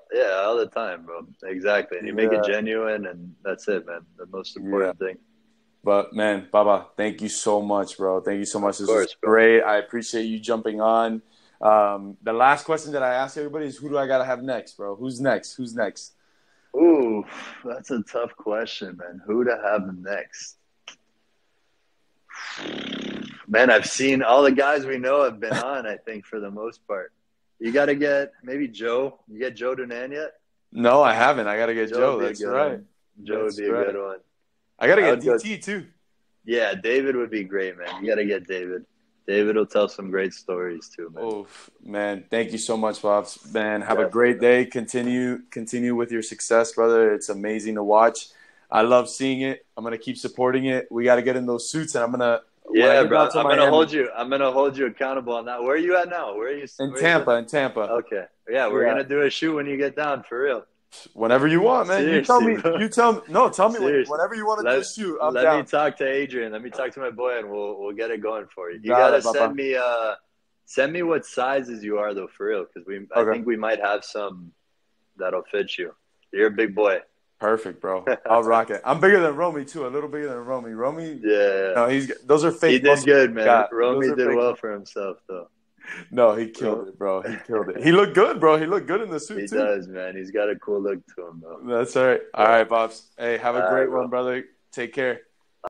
the time, bro. Exactly. And you make it genuine, and that's it, man. The most important thing. But man, Baba, thank you so much, bro. Thank you so much. This was great. I appreciate you jumping on. The last question that I ask everybody is, who do I gotta have next, bro? Who's next? Ooh, that's a tough question, man. Who to have next? Man, I've seen all the guys we know have been on, I think, for the most part. You got to get maybe Joe. You get Joe Dunan yet? No, I haven't. I got to get Joe. That's right. Joe would be a good one. I got to get DT too. Yeah, David would be great, man. You got to get David. David will tell some great stories too, man. Oh, man. Thank you so much, Pops. Man, have a great day. Continue with your success, brother. It's amazing to watch. I love seeing it. I'm going to keep supporting it. We got to get in those suits, and I'm going to – yeah, bro. I'm going to hold you accountable on that. Where are you at now? Where are you? In Tampa. Okay. Yeah, we're going to do a shoot when you get down, for real. Whenever you want, man. Seriously, tell me whenever you want to do a shoot. I'm down. Let me talk to Adrian. Let me talk to my boy, and we'll get it going for you. You gotta send me what sizes you are though, for real, because I think we might have some that'll fit you. You're a big boy. Perfect, bro. I'll rock it. I'm bigger than Romy too, a little bigger than Romy. Romy, no, those are fake. He did good, man. Romy did well for himself though. No, he killed it, bro. He killed it. He looked good, bro. He looked good in the suit, too. He does, man. He's got a cool look to him, though. That's all right. All right, Pops. Hey, have a great one, brother. Take care.